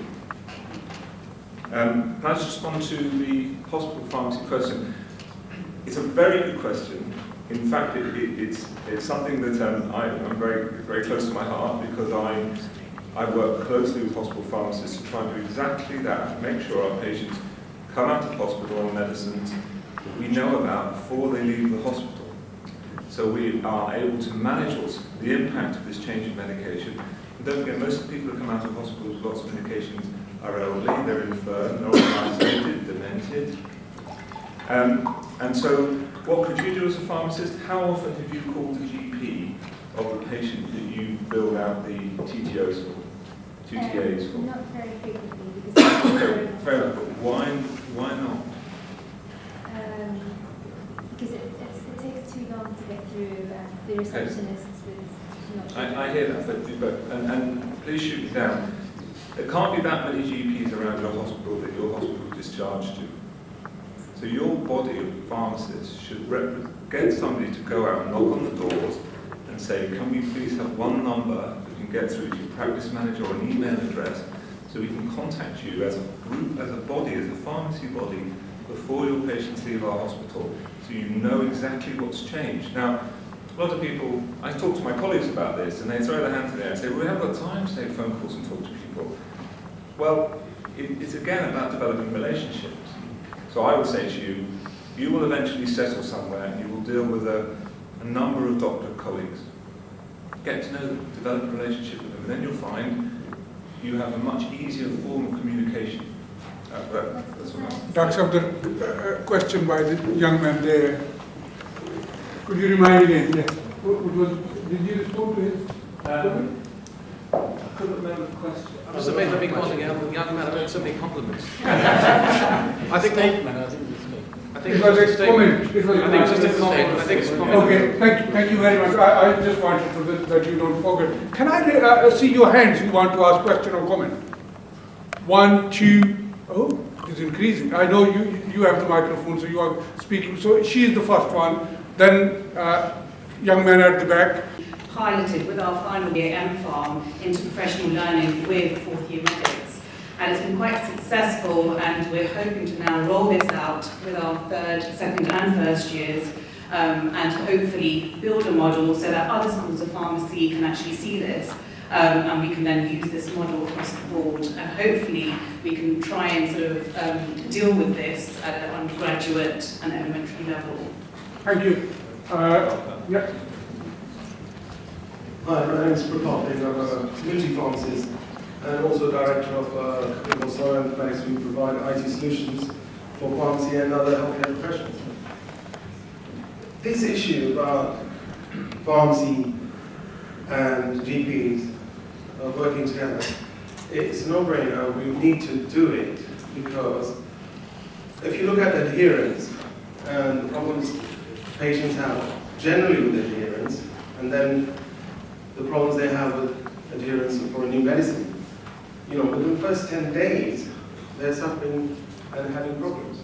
Can I just respond to the hospital pharmacy question? It's a very good question. In fact, it's something that I'm very close to my heart, because I work closely with hospital pharmacists to try and do exactly that, make sure our patients come out of hospital on medicines that we know about before they leave the hospital. So we are able to manage also the impact of this change in medication. And don't forget, most of the people who come out of hospital with lots of medications are elderly, they're infirm, they're isolated, demented. And so what could you do as a pharmacist? How often have you called the GP of the patient that you build out the TTOs for? TTAs for? Not very frequently, because Fair enough, but why not? Because it takes too long to get through the receptionists with not. I hear that, but and please shoot me down. There can't be that many GPs around your hospital that your hospital is discharged to. So your body of pharmacists should get somebody to go out and knock on the doors and say, can we please have one number we can get through to your practice manager or an email address so we can contact you as a group, as a body, as a pharmacy body, before your patients leave our hospital, so you know exactly what's changed. Now, a lot of people, I talk to my colleagues about this, and they throw their hands in the air and say, well, we haven't got time to take phone calls and talk to people. Well, it's again about developing relationships. So I would say to you, you will eventually settle somewhere and you will deal with a number of doctor colleagues. Get to know them, develop a relationship with them, and then you'll find you have a much easier form of communication. That's what I'm... Dr. the question by the young man there. Could you remind again? Yes. Did you respond to his? I couldn't remember the question. I was amazed at me calling a young man about so many compliments. I think statement. I think it was a comment. It was I think it's just a comment. I think it's a comment. Okay, thank you very much. I just wanted to that you don't forget. Can I see your hands? You want to ask question or comment? 1, 2. Oh, it's increasing. I know you have the microphone, so you are speaking. So she is the first one. Then young man at the back. Piloted with our final year M-Pharm into professional learning with fourth year medics. And it's been quite successful, and we're hoping to now roll this out with our third, second and first years, and hopefully build a model so that other schools of pharmacy can actually see this, and we can then use this model across the board, and hopefully we can try and sort of deal with this at an undergraduate and elementary level. Thank you. Yeah. Hi, my name is Prakash. I'm a community pharmacist and also director of a company called Solar Informatics. We provide IT solutions for pharmacy and other healthcare professionals. This issue about pharmacy and GPs working together, it's a no-brainer. We need to do it because if you look at adherence and the problems patients have generally with adherence, and then the problems they have with adherence for a new medicine. You know, within the first 10 days, they're suffering and having problems.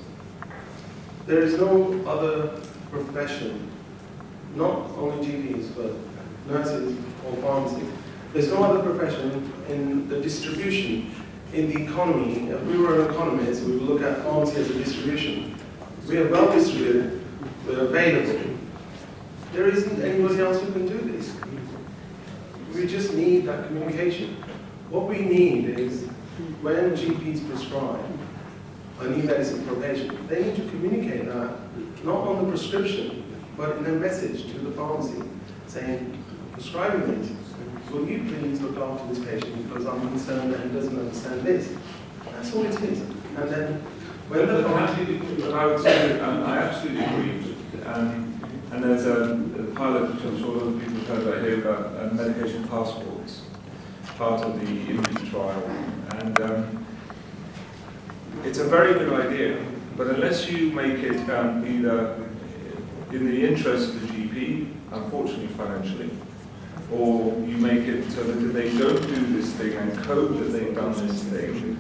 There is no other profession, not only GPs, but nurses or pharmacists. There's no other profession in the distribution, in the economy. If we were an economist, we would look at pharmacy as a distribution. We are well distributed, we're available. There isn't anybody else who can do this. We just need that communication. What we need is when GPs prescribe a new medicine for a patient, they need to communicate that, not on the prescription, but in a message to the pharmacy saying, prescribing this, will you please look after this patient because I'm concerned that he doesn't understand this. That's all it is. And then when the pharmacy... I would say that I absolutely agree. And there's a pilot, which I'm sure a lot of people have heard about here, about medication passports, part of the IMPEACH trial. And it's a very good idea. But unless you make it either in the interest of the GP, unfortunately financially, or you make it so that if they don't do this thing and code that they've done this thing,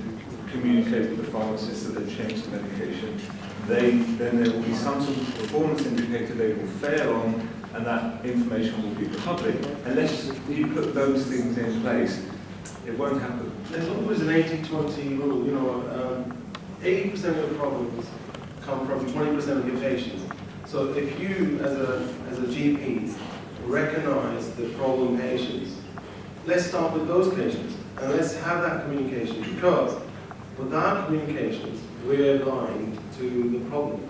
communicate with the pharmacist that they've changed the medication, then there will be some sort of performance indicator they will fail on, and that information will be public. Unless you put those things in place, it won't happen. There's always an 80-20 rule, 80% of your problems come from 20% of your patients. So if you, as a GP, recognize the problem patients, let's start with those patients, and let's have that communication, because without communications, we're blind to the problem.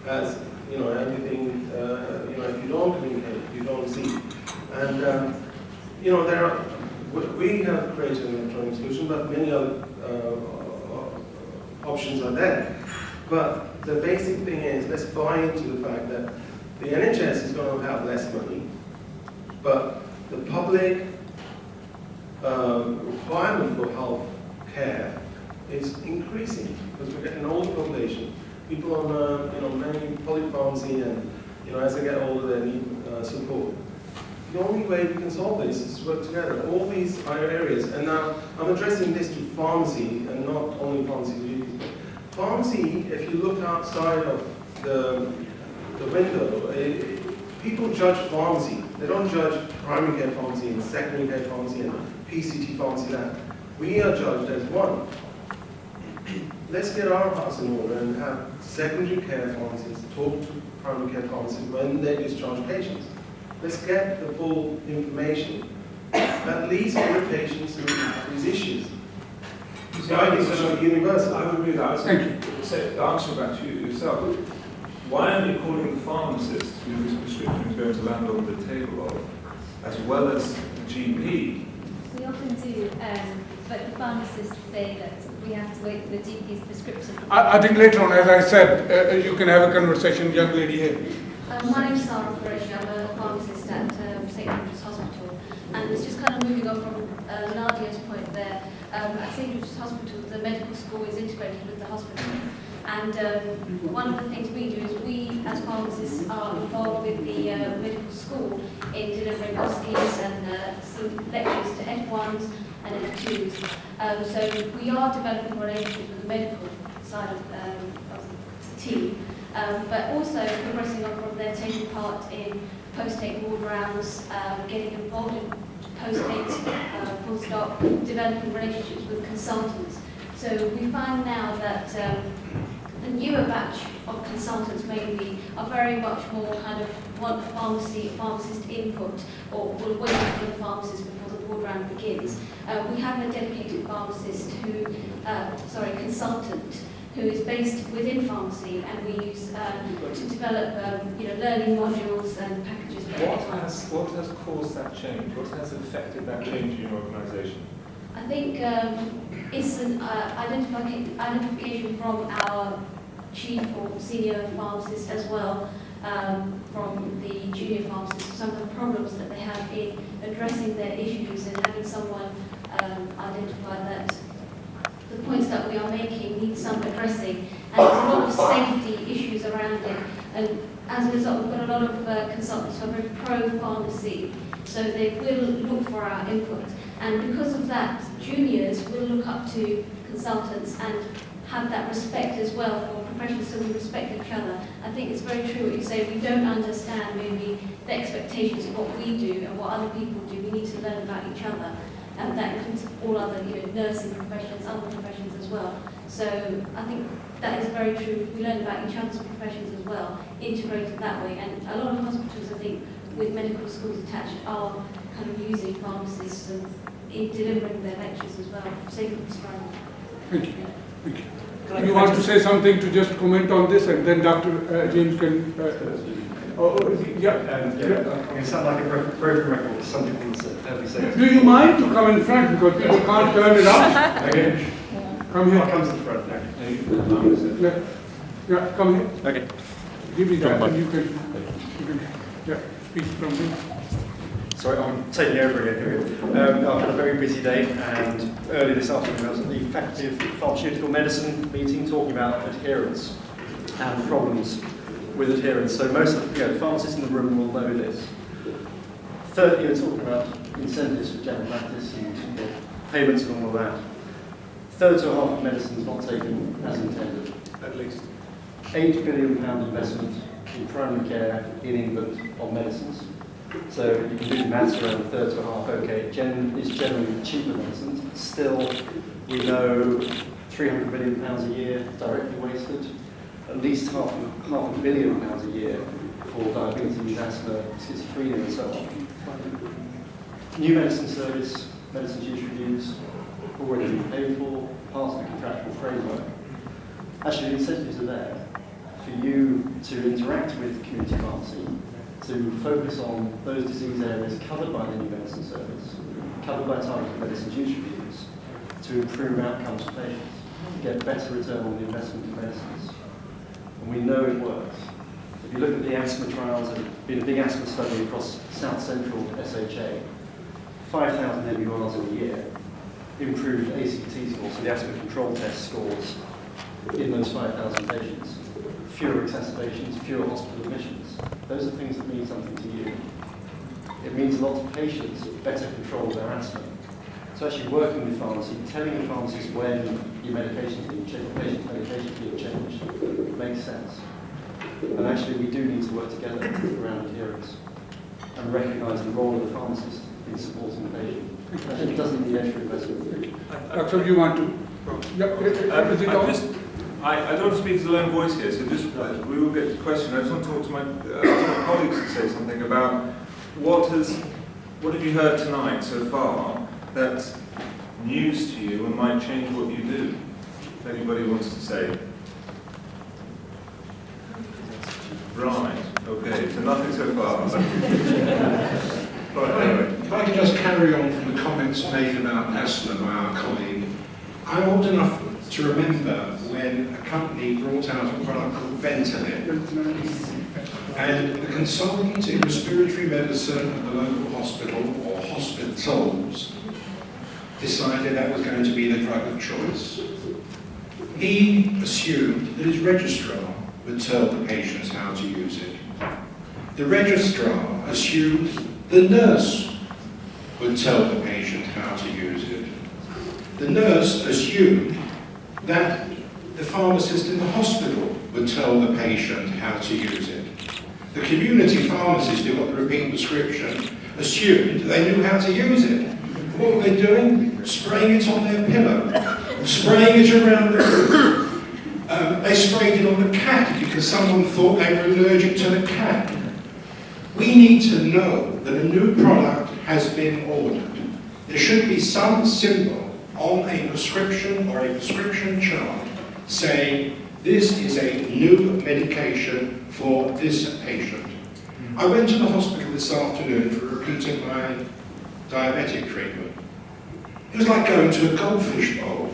As everything, if you don't communicate, you don't see. And we have created an electronic solution, but many other options are there. But the basic thing is, let's buy into the fact that the NHS is going to have less money, but the public requirement for health care is increasing because we're getting an older population. People on many polypharmacy, and as they get older, they need support. The only way we can solve this is to work together. All these are areas, and now I'm addressing this to pharmacy and not only pharmacy. Pharmacy, if you look outside of the window, people judge pharmacy. They don't judge primary care pharmacy and secondary care pharmacy and PCT pharmacy. We are judged as one. Let's get our house in order and have secondary care pharmacists talk to primary care pharmacists when they discharge patients. Let's get the full information, at least for the patients who have these issues. So I think it's not universal. I would agree with that. Thank you. So, the answer back to you yourself. Why are you calling the pharmacist who this prescription is going to land on the table of, as well as the GP? We often do, but the pharmacists say that we have to wait for the GP's prescription. I think later on, as I said, you can have a conversation, young lady here. My name's Sarah Qureshi. I'm a pharmacist at St Andrew's Hospital, and it's just kind of moving on from Nadia's point there. At St Andrew's Hospital, the medical school is integrated with the hospital, and one of the things we do is we, as pharmacists, are involved with the medical school in delivering OSCEs and some lectures to F1s and F2s. So we are developing relationships with the medical side of the team. But also progressing on from there, taking part in post-take ward rounds, getting involved in post-take full stop, developing relationships with consultants. So we find now that the newer batch of consultants mainly are very much more kind of want pharmacist input, or will wait for the pharmacist before the ward round begins. We have a dedicated pharmacist consultant who is based within pharmacy, and we use to develop learning modules and packages for everyone. What has caused that change? What has affected that change in your organisation? I think it's an identification from our chief or senior pharmacist as well, from the junior pharmacist, some of the problems that they have in addressing their issues, and having someone identify that the points that we are making need some addressing, and there's a lot of safety issues around it. And as a result, we've got a lot of consultants who are very pro-pharmacy, so they will look for our input. And because of that, juniors will look up to consultants and have that respect as well for professionals, so we respect each other. I think it's very true what you say. We don't understand maybe the expectations of what we do and what other people do. We need to learn about each other. And that includes all other, nursing professions, other professions as well. So I think that is very true. We learn about each other's professions as well, integrated that way. And a lot of hospitals, I think, with medical schools attached, are kind of using pharmacists and in delivering their lectures as well, safe and prescribing. Thank you. Thank you. You want to say something to just comment on this, and then Dr. James can. It sounds like a broken record. Some people say. Do you mind to come in front, because people can't turn it off? Okay. Come here. I'll come to the front. Yeah, come here. Okay. Give me that, and you can speak from here. Sorry, I'm taking over again. I've had a very busy day, and early this afternoon I was at the Faculty of Pharmaceutical Medicine meeting talking about adherence. and problems with adherence. So most of the pharmacists in the room will know this. Third, you're talking about incentives for general practice and payments and all of that. Third to half of medicine is not taken as intended. At least. £8 billion investment in primary care in England on medicines. So you can do the maths around a third to a half. Okay, it's generally cheaper medicines. Still, we know £300 million a year directly wasted. At least half a billion pounds a year for diabetes, asthma, schizophrenia, and so on. New medicine service, medicines use reviews, already been paid for, part of the contractual framework. Actually, the incentives are there for you to interact with the community pharmacy, to focus on those disease areas covered by the new medicine service, covered by targeted medicines use reviews, to improve outcomes for patients, to get better return on the investment in medicines. And we know it works. If you look at the asthma trials, there's been a big asthma study across South Central SHA, 5,000 MURs in a year, improved ACT scores, so the asthma control test scores in those 5,000 patients. Fewer exacerbations, fewer hospital admissions. Those are things that mean something to you. It means a lot to patients, better control of their asthma. So actually working with pharmacy, telling the pharmacist when your medications need changed, patient's medications need changed, makes sense. And actually we do need to work together around adherence and recognise the role of the pharmacist in supporting the patient. It doesn't need extra investment. Doctor, you want to? I don't want to speak to the lone voice here, so we will get to the question. I just want to talk to my colleagues and say something about what have you heard tonight so far that's news to you and might change what you do? If anybody wants to say. Right, okay, so nothing so far. Right, anyway. If I could just carry on from the comments made about asthma by our colleague, I'm old enough to remember when a company brought out a product called Ventolin, and the consultant in respiratory medicine at the local hospital or hospitals decided that was going to be the drug of choice. He assumed that his registrar would tell the patients how to use it. The registrar assumed the nurse would tell the patient how to use it. The nurse assumed that the pharmacist in the hospital would tell the patient how to use it. The community pharmacist who got the repeat prescription assumed they knew how to use it. What were they doing? Spraying it on their pillow, spraying it around the room. They sprayed it on the cat because someone thought they were allergic to the cat. We need to know that a new product has been ordered. There should be some symbol on a prescription or a prescription chart saying this is a new medication for this patient. I went to the hospital this afternoon for repeating my diabetic treatment. It was like going to a goldfish bowl.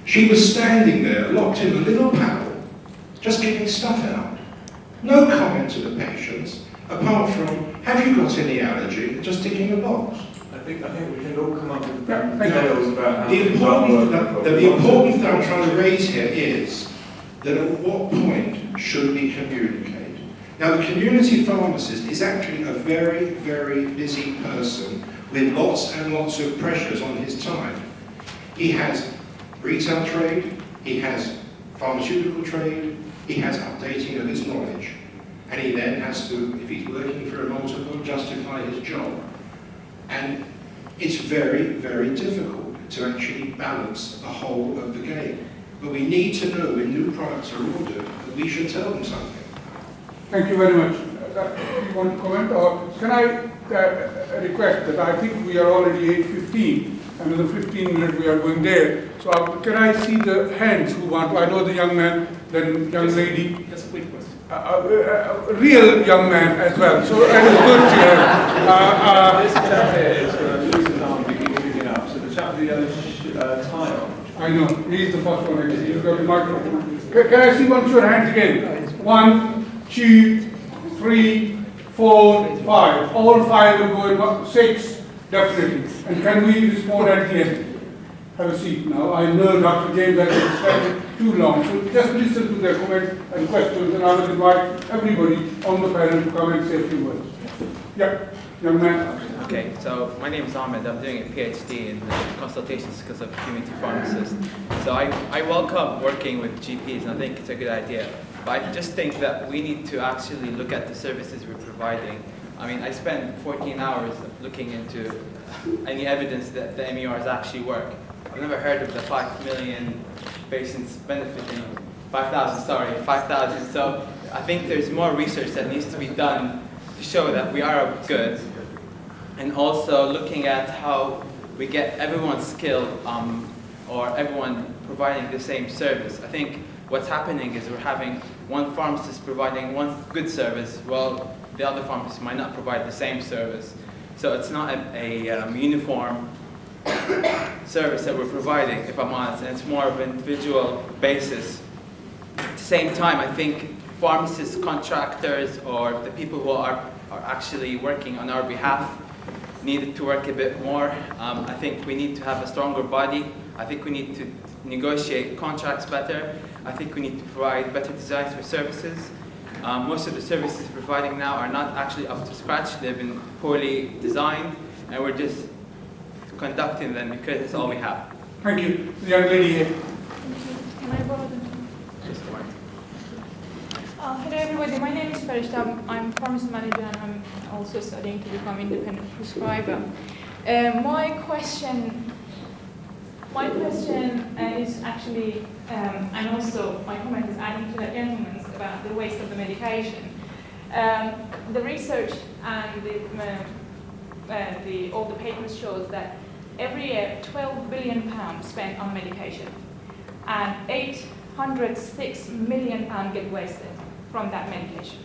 She was standing there, locked in a little panel, just giving stuff out. No comment to the patients, apart from, have you got any allergy? Just ticking a box. I think we can all come up with details about how the important thing I'm trying to raise here is that at what point should we communicate? Now, the community pharmacist is actually a very, very busy person with lots and lots of pressures on his time. He has retail trade, he has pharmaceutical trade, he has updating of his knowledge, and he then has to, if he's working for a multiple, justify his job. And it's very, very difficult to actually balance the whole of the game. But we need to know when new products are ordered that we should tell them something. Thank you very much. You want to comment, or can I request that I think we are already 8:15, another 15 minutes we are going there. So can I see the hands who want to? I know the young man, then young lady. That's a quick question. A real young man as well. So that is good to hear. This chap here is going to lose his arm picking up. So the chap with the yellow tie on. I know, he's the first one. He's got the microphone. Can I see once your hands again? 1, 2, 3, 4, 5. All 5 will go in 6, definitely. And can we respond at the end? have a seat now. I know Dr. James has been standing too long, so just listen to their comments and questions, and I will invite everybody on the panel to come and say a few words. Yeah, young man. Okay, so my name is Ahmed. I'm doing a PhD in consultation skills of community pharmacists. So I welcome working with GPs, and I think it's a good idea. But I just think that we need to actually look at the services we're providing. I mean, I spent 14 hours looking into any evidence that the MERs actually work. I've never heard of the 5 million patients benefiting, 5,000. So I think there's more research that needs to be done to show that we are good. And also looking at how we get everyone skilled or everyone providing the same service. I think what's happening is we're having one pharmacist providing one good service, while the other pharmacist might not provide the same service. So it's not a uniform service that we're providing, if I'm honest, and it's more of an individual basis. At the same time, I think pharmacists, contractors, or the people who are actually working on our behalf needed to work a bit more. I think we need to have a stronger body. I think we need to negotiate contracts better. I think we need to provide better designs for services. Most of the services we're providing now are not actually up to scratch. They've been poorly designed, and we're just conducting them because it's all we have. Thank you. The young lady here. Can I borrow them? Hello everybody, my name is Farishta. I'm pharmacy manager and I'm also studying to become independent prescriber. My question is actually, and also my comment is adding to that gentleman's about the waste of the medication. The research and all the papers shows that every year 12 billion pounds spent on medication and 806 million pounds get wasted from that medication.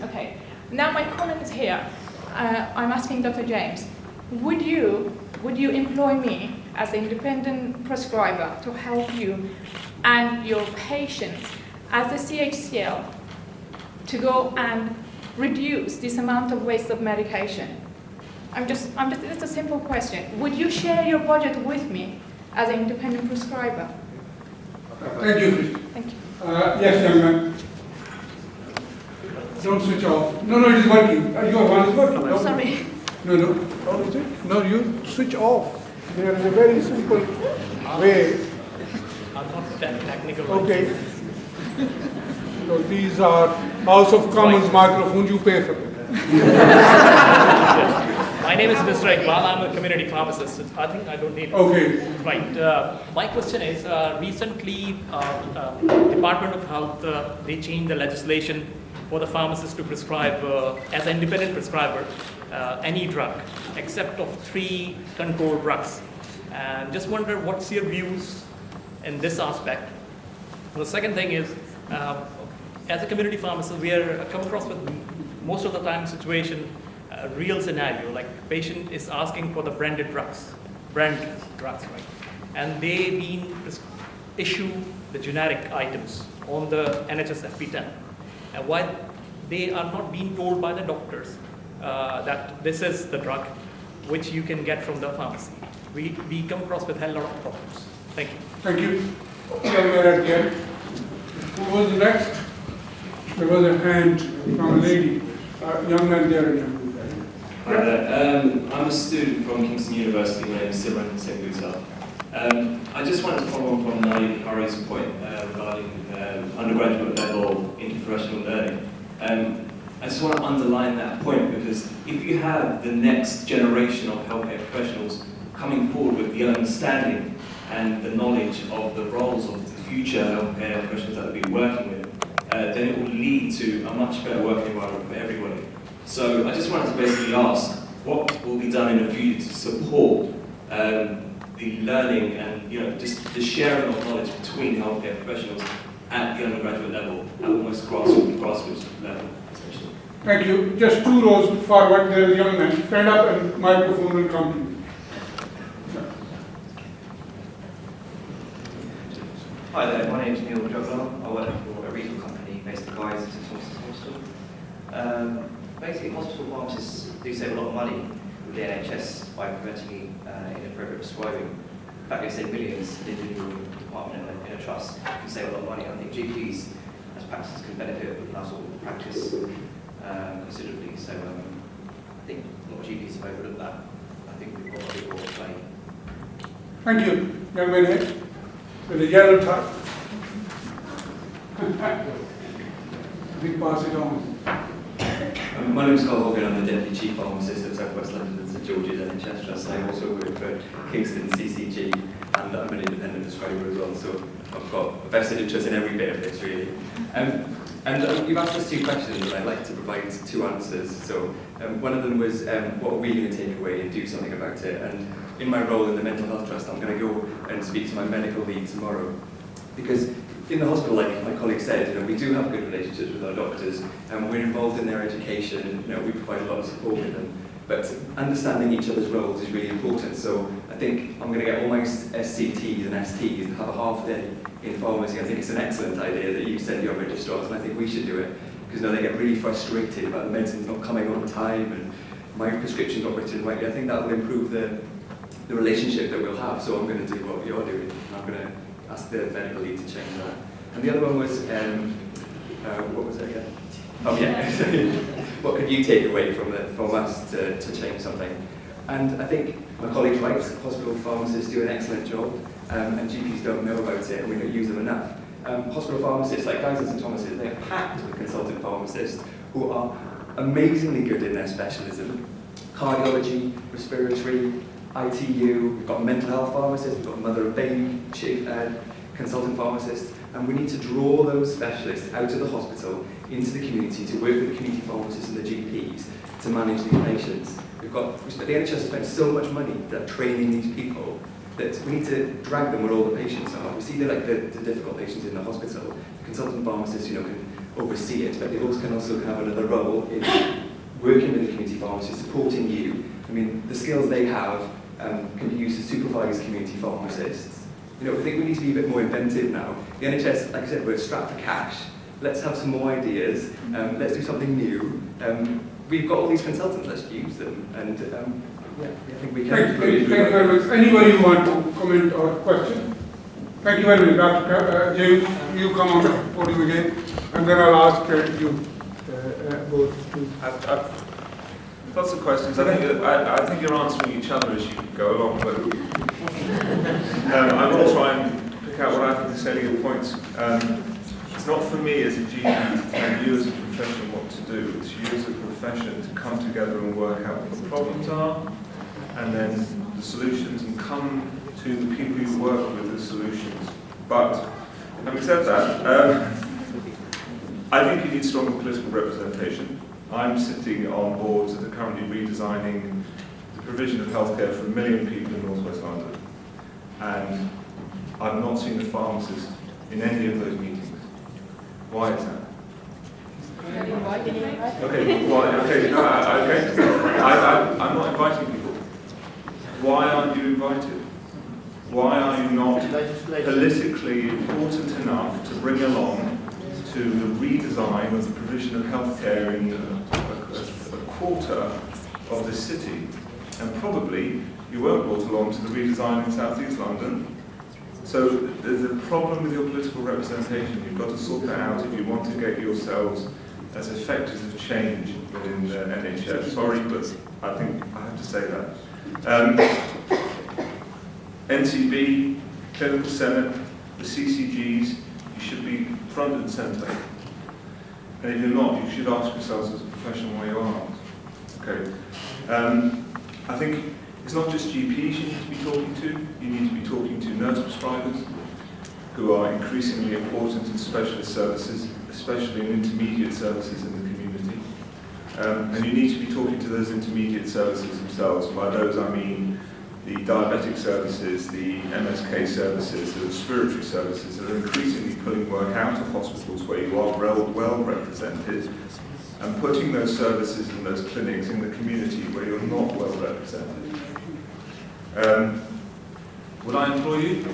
Okay, now my comment is here. I'm asking Dr. James, would you employ me as an independent prescriber to help you and your patients as a CHCL to go and reduce this amount of waste of medication? It's a simple question. Would you share your budget with me as an independent prescriber? Thank you. Thank you. Yes, young man. Don't switch off. No, it is working. Your one is working. Oh, sorry. No. How is it? No, you switch off. There is a very simple way. I'm not that technical. Okay. So these are House of Commons microphones. You pay for them. My name is Mr. Iqbal. I'm a community pharmacist. I think I don't need it. Okay. Right. My question is, recently, Department of Health, they changed the legislation for the pharmacist to prescribe, as an independent prescriber, any drug, except of 3 controlled drugs. And just wonder what's your views in this aspect. The second thing is, as a community pharmacist, we are come across with most of the time situation, real scenario, like patient is asking for the brand drugs, right? And they been issue the generic items on the NHS FP10. And why they are not being told by the doctors that this is the drug which you can get from the pharmacy. We come across with a hell lot of problems. Thank you. Thank you. Young man at the end. Who was the next? There was a hand from a lady. Young man there. Hi there. I'm a student from Kingston University. My name is Simran Singh. I just wanted to follow on from Naeem Hari's point regarding undergraduate level interprofessional learning. I just want to underline that point, because if you have the next generation of healthcare professionals coming forward with the understanding and the knowledge of the roles of the future healthcare professionals that they'll be working with, then it will lead to a much better working environment for everybody. So I just wanted to basically ask, what will be done in the future to support the learning and just the sharing of knowledge between healthcare professionals at the undergraduate level, at almost grassroots level, essentially. Thank you. Just 2 rows forward, there is a young man. Stand up and microphone will come to you. Hi there, my name is Neil Juggler. I work for a regional company based in Guy's at Hospital. Basically, hospital pharmacists do save a lot of money with the NHS by preventing inappropriate prescribing. fact, they save millions to the individual department in a trust, can save a lot of money. I think GPs as practices can benefit from that sort of practice considerably. So I think a lot of GPs have overlooked that. I think we've got a big role to play. Thank you. Young man here with the yellow tie. We pass it on. My name is Carl Hogan. I'm the Deputy Chief Pharmacist at South West London St George's NHS Trust. I also work for Kingston CCG, and I'm an independent prescriber as well, so I've got a vested interest in every bit of this, really. You've asked us 2 questions, and I'd like to provide 2 answers. So one of them was, what are we going to take away and do something about it? And in my role in the Mental Health Trust, I'm going to go and speak to my medical lead tomorrow. Because in the hospital, like my colleague said, we do have good relationships with our doctors, and we're involved in their education, we provide a lot of support with them. But understanding each other's roles is really important. So I think I'm going to get all my SCTs and STs to have a half day in pharmacy. I think it's an excellent idea that you send your registrars, and I think we should do it. Because they get really frustrated about the medicines not coming on time, and my prescription not written rightly. I think that will improve the relationship that we'll have. So I'm going to do what you're doing. I'm going to ask the medical lead to change that. And the other one was, what was it again? Oh yeah, what could you take away from us to change something? And I think my colleague's right, hospital pharmacists do an excellent job, and GPs don't know about it, and we don't use them enough. Hospital pharmacists like Guy's and St Thomas's, they're packed with consultant pharmacists who are amazingly good in their specialism. Cardiology, respiratory, ITU, we've got mental health pharmacists, we've got mother and baby consultant pharmacists, and we need to draw those specialists out of the hospital into the community to work with the community pharmacists and the GPs to manage these patients. The NHS has spent so much money training these people that we need to drag them where all the patients are. We see the difficult patients in the hospital. The consultant pharmacists, can oversee it, but they can also have another role in working with the community pharmacists, supporting you. I mean, the skills they have can be used to supervise community pharmacists. I think we need to be a bit more inventive now. The NHS, like I said, we're strapped for cash. Let's have some more ideas. Let's do something new. We've got all these consultants, let's use them. And I think we can. Thank you very much. Anybody want to comment or question? Thank you very much, Dr. James. You come on the podium again, and then I'll ask you both to. I've lots of questions. I think you're answering each other as you go along, but I will try and pick out what I think are salient points. It's not for me as a GP to tell you as a profession what to do. It's you as a profession to come together and work out what the problems are, and then the solutions, and come to the people you work with the solutions. But having said that, I think you need stronger political representation. I'm sitting on boards that are currently redesigning the provision of healthcare for 1 million people in North West London. And I've not seen a pharmacist in any of those meetings. Why is that? Okay, why? Okay, no, I'm not inviting people. Why aren't you invited? Why are you not politically important enough to bring along to the redesign of the provision of healthcare in a quarter of the city? And probably you weren't brought along to the redesign in South East London. So there's a problem with your political representation. You've got to sort that out if you want to get yourselves as effective of change within the NHS. Sorry, but I think I have to say that. NCB, Clinical Senate, the CCGs, you should be front and centre. And if you're not, you should ask yourselves as a profession why you aren't. Okay. I think it's not just GPs you need to be talking to. You need to be talking to nurse prescribers, who are increasingly important in specialist services, especially in intermediate services in the community. And you need to be talking to those intermediate services themselves. And by those I mean the diabetic services, the MSK services, the respiratory services that are increasingly pulling work out of hospitals where you are well represented, and putting those services and those clinics in the community where you're not well represented. Would I employ you?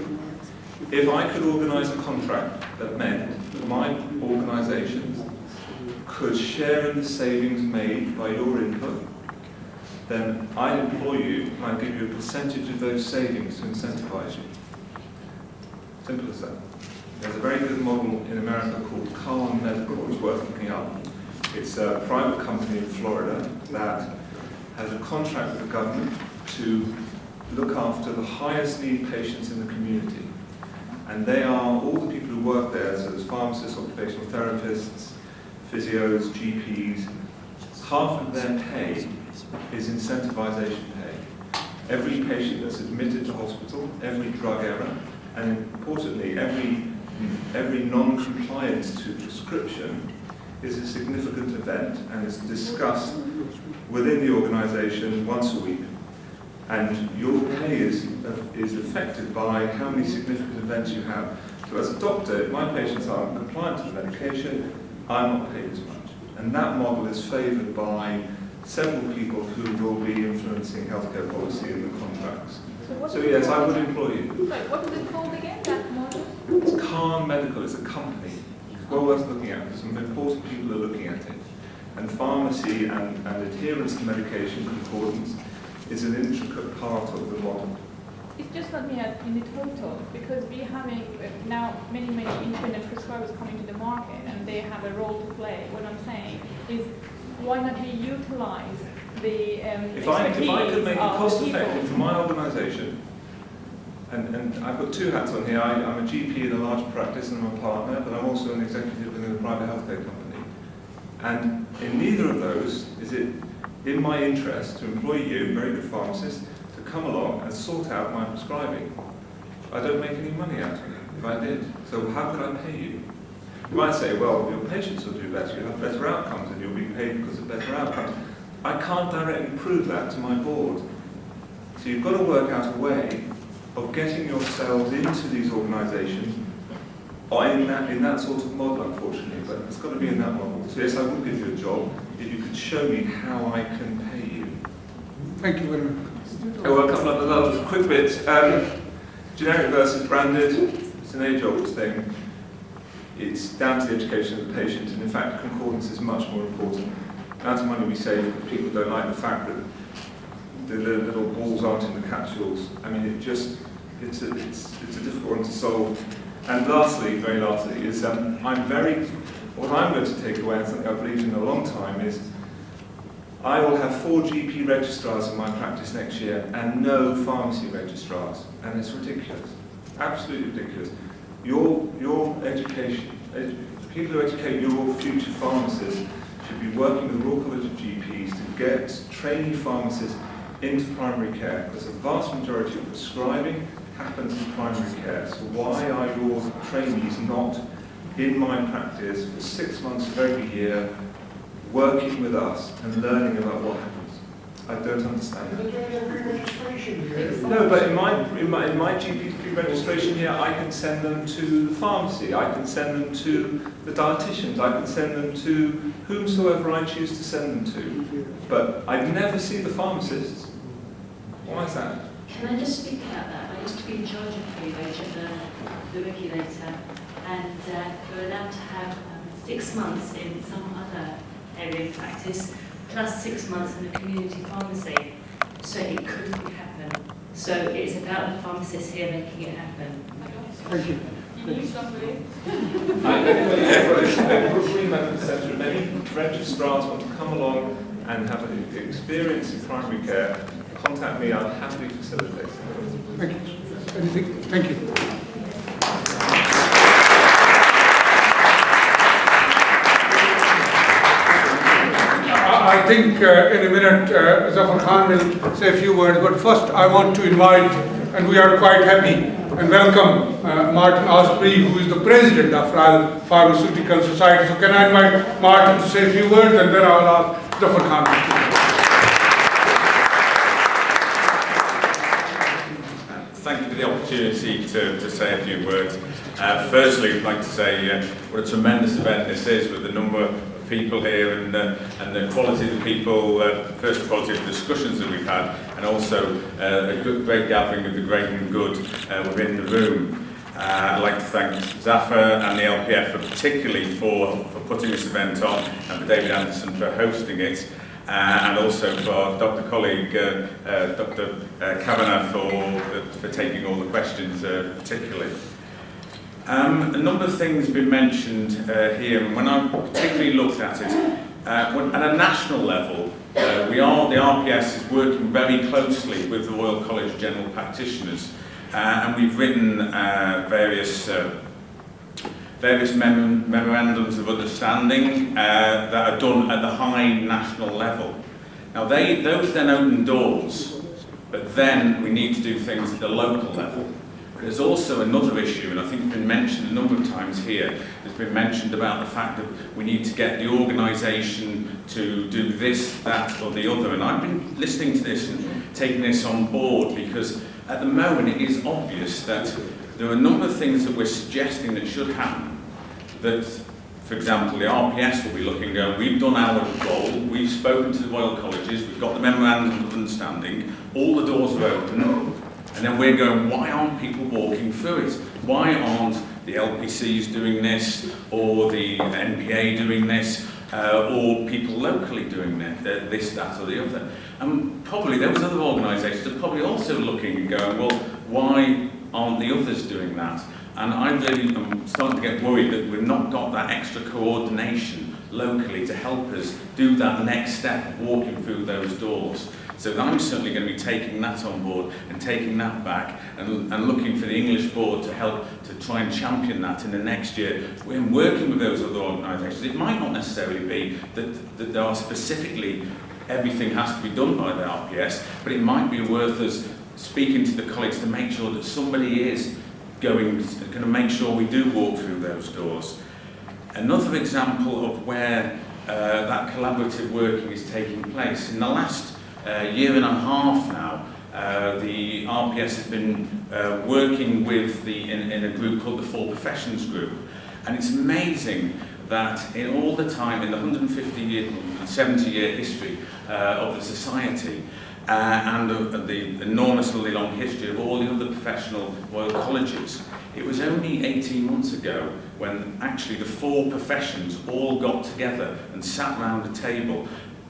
If I could organise a contract that meant my organisation could share in the savings made by your input, then I employ you and I give you a percentage of those savings to incentivise you. Simple as that. There's a very good model in America called Calm Medical, it's worth looking up. It's a private company in Florida that has a contract with the government to look after the highest need patients in the community. And they are all the people who work there, so there's pharmacists, occupational therapists, physios, GPs. Half of their pay is incentivization pay. Every patient that's admitted to hospital, every drug error, and importantly, every non-compliance to prescription is a significant event and is discussed within the organisation once a week. And your pay is affected by how many significant events you have. So as a doctor, if my patients aren't compliant to the medication, I'm not paid as much. And that model is favoured by several people who will be influencing healthcare policy in the contracts. So yes, I would employ you. Sorry, what is it called again, that model? It's Calm Medical, it's a company. It's well worth looking at because some important people are looking at it. And pharmacy and adherence to medication concordance is an intricate part of the model. It's just not me in the total, because we're having now many independent prescribers coming to the market and they have a role to play. What I'm saying is, why not we utilize the If I could make it cost effective for my organisation, and I've got two hats on here, I'm a GP in a large practice and I'm a partner, but I'm also an executive within a private healthcare company. And in neither of those is it in my interest to employ you, very good pharmacist, to come along and sort out my prescribing. I don't make any money out of it, if I did. So how could I pay you? You might say, well, your patients will do better, you have better outcomes, and you'll be paid because of better outcomes. I can't directly prove that to my board. So you've got to work out a way of getting yourselves into these organisations in that sort of model, unfortunately, but it's got to be in that model. So yes, I will give you a job if you could show me how I can pay you. Thank you very much. Well, a couple of other quick bits. Generic versus branded, it's an age-old thing. It's down to the education of the patient, and in fact, concordance is much more important. The amount of money we save because people don't like the fact that the little balls aren't in the capsules. I mean, it's a difficult one to solve. And lastly, very lastly, is what I'm going to take away, and something I've believed in a long time, is I will have 4 GP registrars in my practice next year and no pharmacy registrars. And it's ridiculous, absolutely ridiculous. Your education, the people who educate your future pharmacists should be working with the Royal College of GPs to get trainee pharmacists into primary care, because the vast majority of prescribing happens in primary care. So why are your trainees not in my practice for 6 months of every year, working with us and learning about what happens? I don't understand that. No, but in my GP pre-registration here, I can send them to the pharmacy, I can send them to the dietitians, I can send them to whomsoever I choose to send them to. But I never see the pharmacists. Why is that? Can I just speak about that? I used to be in charge of pre-reg at the regulator, and we're allowed to have 6 months in some other area of practice, plus 6 months in a community pharmacy, so it could happen. So it's about the pharmacists here making it happen. Thank you. You need somebody. Many registrars want to come along and have an experience in primary care. Contact me, I'll happily facilitate. Thank you. Anything? Thank you. I think in a minute Zafar Khan will say a few words, but first I want to invite, and we are quite happy and welcome Martin Osprey, who is the president of Royal Pharmaceutical Society. So can I invite Martin to say a few words, and then I will ask Zafar Khan to speak. Thank you for the opportunity to say a few words. Firstly, I'd like to say what a tremendous event this is, with the number of people here and the quality of the people, first the quality of the discussions that we've had, and also a great gathering of the great and good within the room. I'd like to thank Zafar and the LPF particularly for putting this event on, and for David Anderson for hosting it. and also for our Dr. colleague, Dr. Kavanagh, for taking all the questions particularly. A number of things have been mentioned here, and when I particularly looked at it, at a national level, the RPS is working very closely with the Royal College of General Practitioners, and we've written various memorandums of understanding that are done at the high national level. Now those then open doors, but then we need to do things at the local level. There's also another issue, and I think it's been mentioned a number of times here. There's been mentioned about the fact that we need to get the organisation to do this, that or the other, and I've been listening to this and taking this on board, because at the moment it is obvious that there are a number of things that we're suggesting that should happen. That, for example, the RPS will be looking at, we've done our role, we've spoken to the Royal Colleges, we've got the memorandum of understanding, all the doors are open, and then we're going, why aren't people walking through it? Why aren't the LPCs doing this, or the NPA doing this, or people locally doing this, that or the other? And probably those other organisations are probably also looking and going, well, why aren't the others doing that? And I really am starting to get worried that we've not got that extra coordination locally to help us do that next step of walking through those doors. So I'm certainly going to be taking that on board and taking that back and looking for the English board to help to try and champion that in the next year. We're working with those other organisations. It might not necessarily be that there are specifically everything has to be done by the RPS, but it might be worth us speaking to the colleagues to make sure that somebody is going to make sure we do walk through those doors. Another example of where that collaborative working is taking place. In the last year and a half now, the RPS has been working with in a group called the Four Professions Group, and it's amazing that in all the time, in the 150-year, 70-year history of the society, and the enormously long history of all the other professional Royal Colleges, it was only 18 months ago when actually the four professions all got together and sat round a table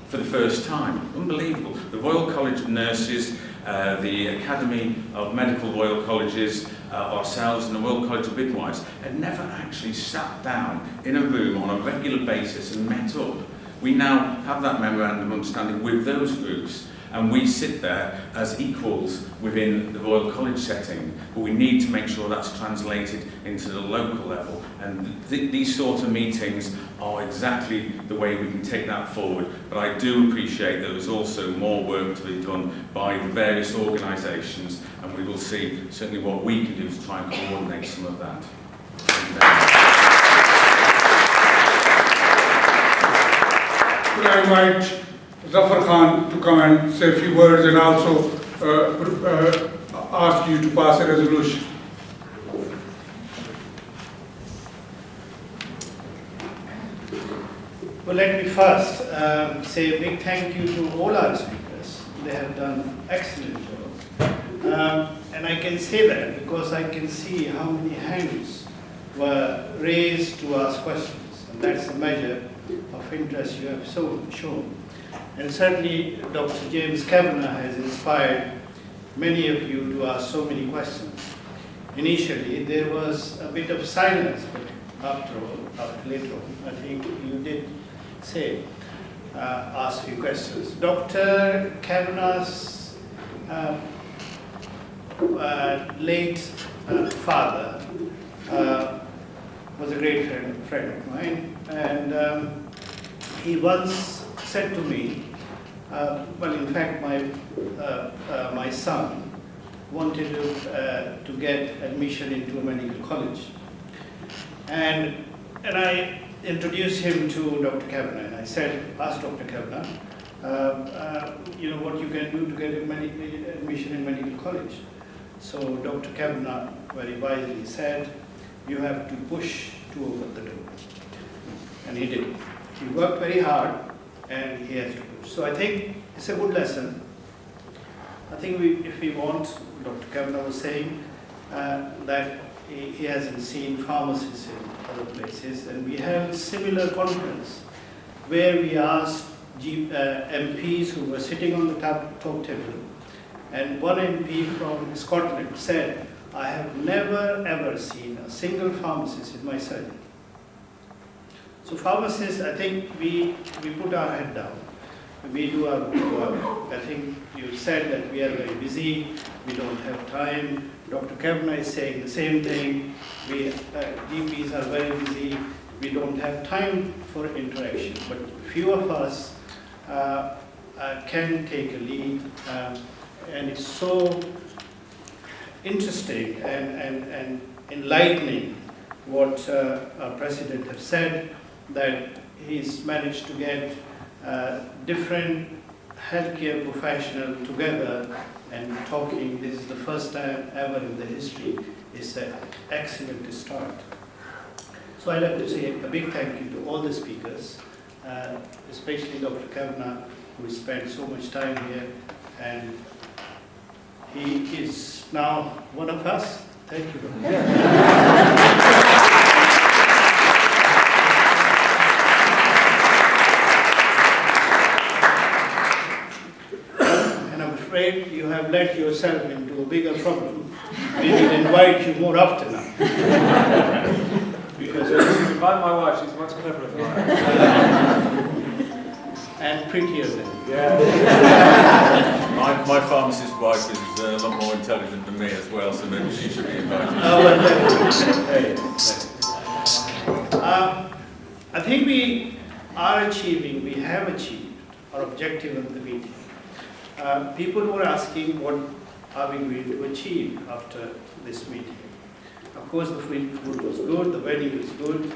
for the first time. Unbelievable. The Royal College of Nurses, the Academy of Medical Royal Colleges, ourselves and the Royal College of Midwives had never actually sat down in a room on a regular basis and met up. We now have that memorandum of understanding with those groups, and we sit there as equals within the Royal College setting, but we need to make sure that's translated into the local level, and these sorts of meetings are exactly the way we can take that forward. But I do appreciate that there's also more work to be done by the various organisations, and we will see certainly what we can do to try and coordinate some of that. Could I invite Zafar Khan to come and say a few words and also ask you to pass a resolution? Well, let me first say a big thank you to all our speakers. They have done excellent job. And I can say that because I can see how many hands were raised to ask questions. And that's a measure of interest you have shown. And certainly Dr. James Kavanagh has inspired many of you to ask so many questions. Initially there was a bit of silence, but after later on, I think you did say, ask few questions. Dr. Kavanagh's late father was a great friend of mine, and he once said to me, well, in fact, my son wanted to get admission into a medical college, and I introduced him to Dr. Kavanagh, and I said, ask Dr. Kavanagh, what you can do to get admission in medical college. So Dr. Kavanagh very wisely said, you have to push to open the door. And he did. He worked very hard, and he has to push. So I think it's a good lesson. I think if we want, Dr. Kavanagh was saying that he hasn't seen pharmacists in other places, and we held similar conference where we asked MPs who were sitting on the top table, and one MP from Scotland said, "I have never ever seen a single pharmacist in my surgery." So pharmacists, I think we put our head down. We do our work. I think you said that we are very busy, we don't have time. Dr. Kavanagh is saying the same thing. We GPs are very busy, we don't have time for interaction. But few of us can take a lead, and it's so interesting and enlightening what our president has said, that he's managed to get different healthcare professionals together and talking. This is the first time ever in the history. It's an excellent start. So I'd like to say a big thank you to all the speakers, especially Dr. Kavanagh, who spent so much time here, and he is now one of us. Thank you. You have let yourself into a bigger problem. We will invite you more often now. Because invite my wife, she's much cleverer than I am. And prettier than you. Yeah. my pharmacist wife is a lot more intelligent than me as well, so maybe she should be invited. Oh, well, I think we have achieved our objective of the meeting. People were asking what are we going to achieve after this meeting. Of course, the food was good, the venue is good,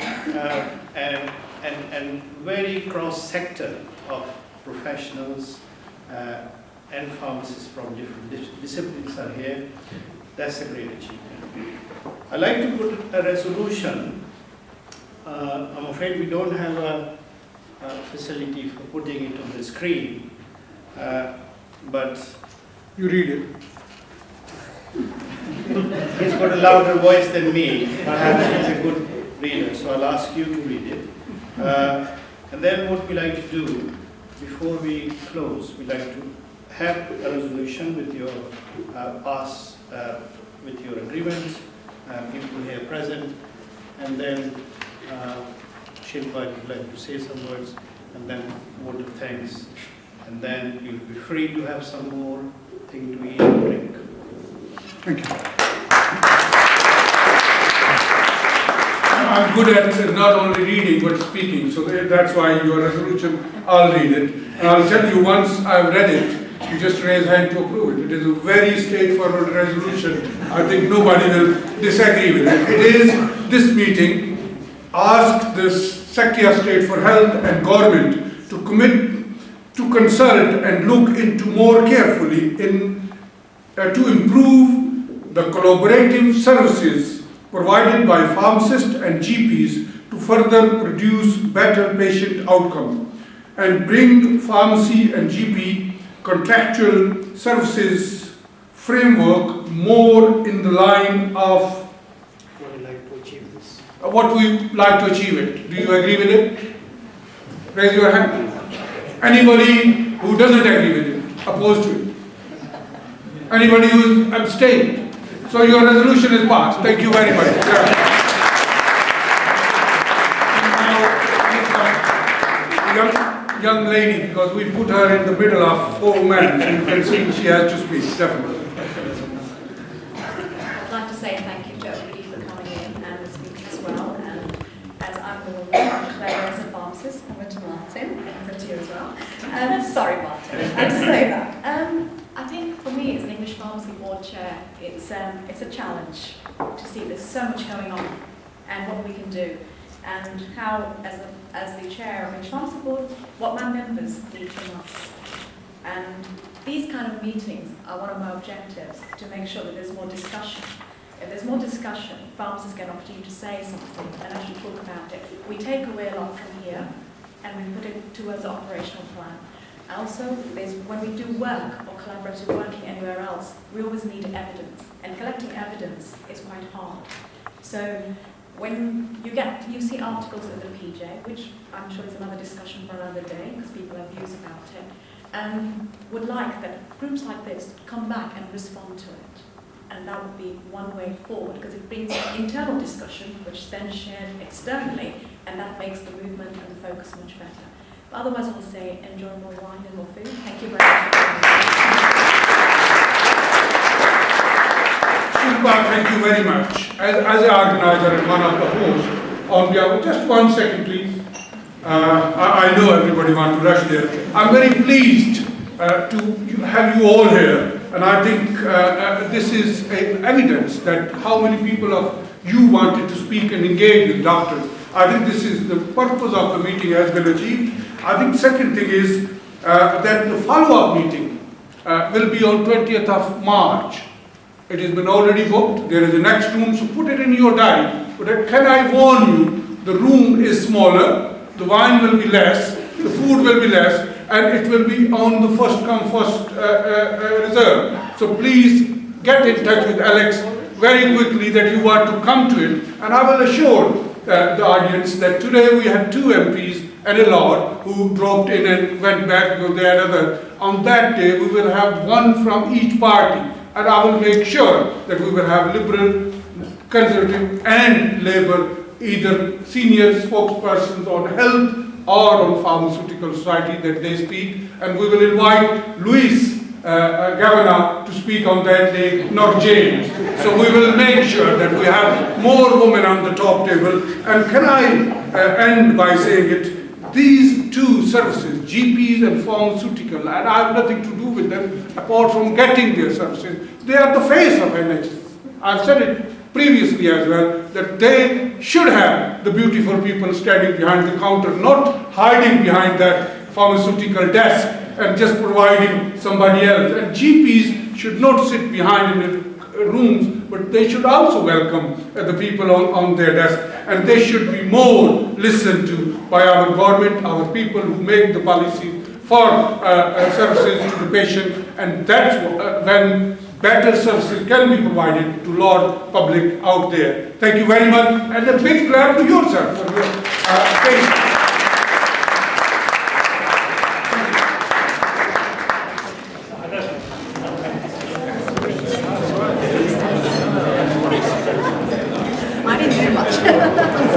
and very cross-sector of professionals and pharmacists from different disciplines are here. That's a great achievement. I'd like to put a resolution. I'm afraid we don't have a facility for putting it on the screen. But you read it. He's got a louder voice than me. Perhaps he's a good reader, so I'll ask you to read it. And then what we like to do before we close, we like to have a resolution with your with your agreement, people here present, and then Shilpa would like to say some words, and then vote of thanks. And then you'll be free to have some more thing to eat and drink. Thank you. I'm good at not only reading but speaking, so that's why your resolution, I'll read it. And I'll tell you, once I've read it, you just raise hand to approve it. It is a very straightforward resolution. I think nobody will disagree with it. It is, this meeting asked the Secretary of State for Health and Government to commit to consult and look into more carefully to improve the collaborative services provided by pharmacists and GPs to further produce better patient outcomes and bring pharmacy and GP contractual services framework more in the line of what we like to achieve this. What we like to achieve it. Do you agree with it? Raise your hand. Anybody who doesn't agree with it, opposed to it? Anybody who is abstained? So your resolution is passed. Thank you very much. Young lady, because we put her in the middle of 4 men, and you can see she has to speak, definitely. I'd like to say thank you to everybody for coming in and the speakers as well. And as I'm the woman, I'm Claire as a pharmacist, I'm to Martin, and to you as well. Sorry, Martin, I had to say that. I think for me, as an English Pharmacy Board Chair, it's a challenge to see there's so much going on and what we can do. And how, as the chair of English Pharmacy Board, what my members need from us. And these kind of meetings are one of my objectives, to make sure that there's more discussion. If there's more discussion, pharmacists get an opportunity to say something and actually talk about it. We take away a lot from here and we put it towards an operational plan. Also, when we do work or collaborative working anywhere else, we always need evidence. And collecting evidence is quite hard. So when you see articles in the PJ, which I'm sure is another discussion for another day, because people have views about it, would like that groups like this come back and respond to it. And that would be one way forward, because it brings internal discussion, which is then shared externally, and that makes the movement and the focus much better. But otherwise, I will say, enjoy more wine and more food. Thank you very much. Thank you very much. As an organizer and one of the hosts, on behalf, just 1 second please. I know everybody wants to rush there. I'm very pleased to have you all here, and I think this is evidence that how many people of you wanted to speak and engage with doctors. I think this is the purpose of the meeting has been achieved. I think second thing is that the follow-up meeting will be on 20th of March. It has been already booked. There is a next room, so put it in your diary. But can I warn you, the room is smaller, the wine will be less, the food will be less, and it will be on the first come, first reserve. So please get in touch with Alex very quickly that you want to come to it. And I will assure the audience that today we had 2 MPs and a Lord who dropped in and went back because they had other. On that day we will have 1 from each party. And I will make sure that we will have Liberal, Conservative and Labour, either senior spokespersons on health or on pharmaceutical society that they speak. And we will invite Luis Governor to speak on that day, not James. So we will make sure that we have more women on the top table. And can I end by saying it? These 2 services, GPs and pharmaceutical, and I have nothing to do with them apart from getting their services. They are the face of NHS. I've said it previously as well, that they should have the beautiful people standing behind the counter, not hiding behind that pharmaceutical desk and just providing somebody else. And GPs should not sit behind in the rooms, but they should also welcome the people on their desk, and they should be more listened to by our government, our people who make the policy for services to the patient, and that's when better services can be provided to large public out there. Thank you very much, and a big clap to yourself for your patience. I didn't do much.